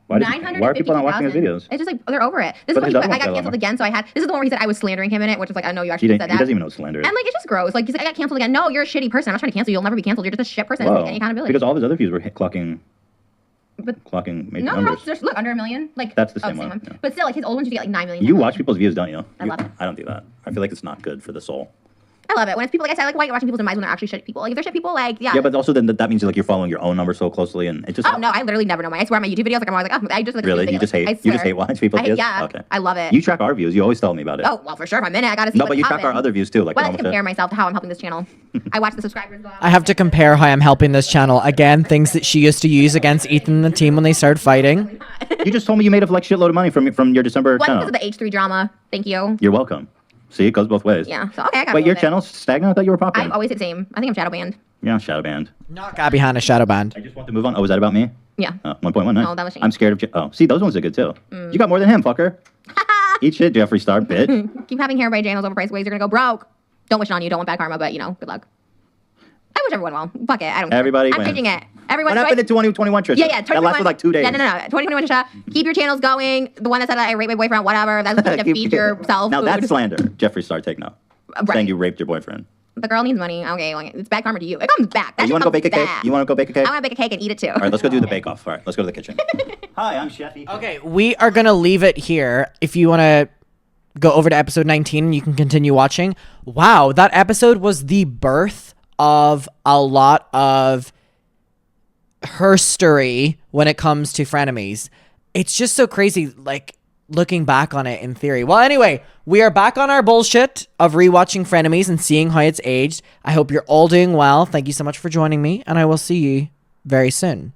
Speaker 2: Why are people not watching his videos?
Speaker 3: It's just like they're over it. This
Speaker 2: But
Speaker 3: is
Speaker 2: his
Speaker 3: what
Speaker 2: other
Speaker 3: I got
Speaker 2: ones
Speaker 3: canceled
Speaker 2: are
Speaker 3: again. So this is the one where he said I was slandering him in it, which is like I know you
Speaker 2: He
Speaker 3: actually said that.
Speaker 2: doesn't even know what slander is.
Speaker 3: And like it's just gross. Like he's like I got canceled again. No, you're a shitty person. I'm not trying to cancel you. You'll never be canceled. You're just a shit person.
Speaker 2: Whoa.
Speaker 3: Any accountability.
Speaker 2: Because all of his other views were clocking major
Speaker 3: No,
Speaker 2: numbers.
Speaker 3: just look under 1 million. Like
Speaker 2: That's the same one, yeah.
Speaker 3: But still, like his old ones used to get like 9 million.
Speaker 2: You watch people's views, don't you?
Speaker 3: I love it.
Speaker 2: I don't do that. I feel like it's not good for the soul.
Speaker 3: I love it when it's people like I said, I like watching people's demise when they're actually shit people. Like if they're shit people, like yeah.
Speaker 2: Yeah, but also then that means like you're following your own number so closely, and it just.
Speaker 3: Oh no, I literally never know mine. I swear on my YouTube videos, like I'm always like, oh, I just like.
Speaker 2: Really, you just hate. You just hate watch people's views.
Speaker 3: Yeah,
Speaker 2: okay.
Speaker 3: I love it.
Speaker 2: You track our views. You always tell me about it.
Speaker 3: Oh well, for sure. If I'm in it, I gotta see.
Speaker 2: No, but you track our other views too. Like
Speaker 3: well, I like to compare myself to how I'm helping this channel. I watch the subscribers.
Speaker 1: I have to compare how I'm helping this channel. Again, things that she used to use against Ethan and the team when they started fighting.
Speaker 2: You just told me you made a like shitload of money from your December channel.
Speaker 3: Because of the H3 drama. Thank you.
Speaker 2: You're welcome. See, it goes both ways.
Speaker 3: Yeah. So okay, I got.
Speaker 2: Wait, your channel's stagnant? I thought you were popping.
Speaker 3: I've always hit same. I think I'm shadow banned.
Speaker 2: Yeah, shadow banned.
Speaker 1: Not Gabby Hanna shadow banned.
Speaker 2: I just want to move on. Oh, was that about me?
Speaker 3: Yeah.
Speaker 2: 1.1. Nice.
Speaker 3: No, that was Shane.
Speaker 2: I'm scared of. Oh, see, those ones are good too. You got more than him, fucker. Eat shit, Jeffree Star, bitch.
Speaker 3: Keep having hair by channels overpriced ways. You're gonna go broke. Don't wish it on you. Don't want bad karma, but you know, good luck. I wish everyone well. Fuck it. I don't care.
Speaker 2: Everybody
Speaker 3: I'm
Speaker 2: wins.
Speaker 3: pitching it. Everyone.
Speaker 2: What happened in 2021, Trisha?
Speaker 3: Yeah.
Speaker 2: That lasted like 2 days.
Speaker 3: No. 2021, Trisha. Keep your channels going. The one that said I raped my boyfriend, whatever. That's what you to feed yourself.
Speaker 2: Now
Speaker 3: food.
Speaker 2: that's slander. Jeffree Star, take note.
Speaker 3: Right.
Speaker 2: Saying you raped your boyfriend.
Speaker 3: The girl needs money. Okay, well, it's bad karma to you. It comes back. That
Speaker 2: You want to go bake a cake? You want to go bake a cake?
Speaker 3: I want to bake a cake and eat it too.
Speaker 2: All right, let's go do the bake off. All right, let's go to the kitchen. Hi, I'm Chefy.
Speaker 1: Okay, we are gonna leave it here. If you want to go over to episode 19 and you can continue watching. Wow, that episode was the birth of a lot of herstory when it comes to frenemies. It's just so crazy, like, looking back on it in theory. Well, anyway, we are back on our bullshit of rewatching frenemies and seeing how it's aged. I hope you're all doing well. Thank you so much for joining me, and I will see you very soon.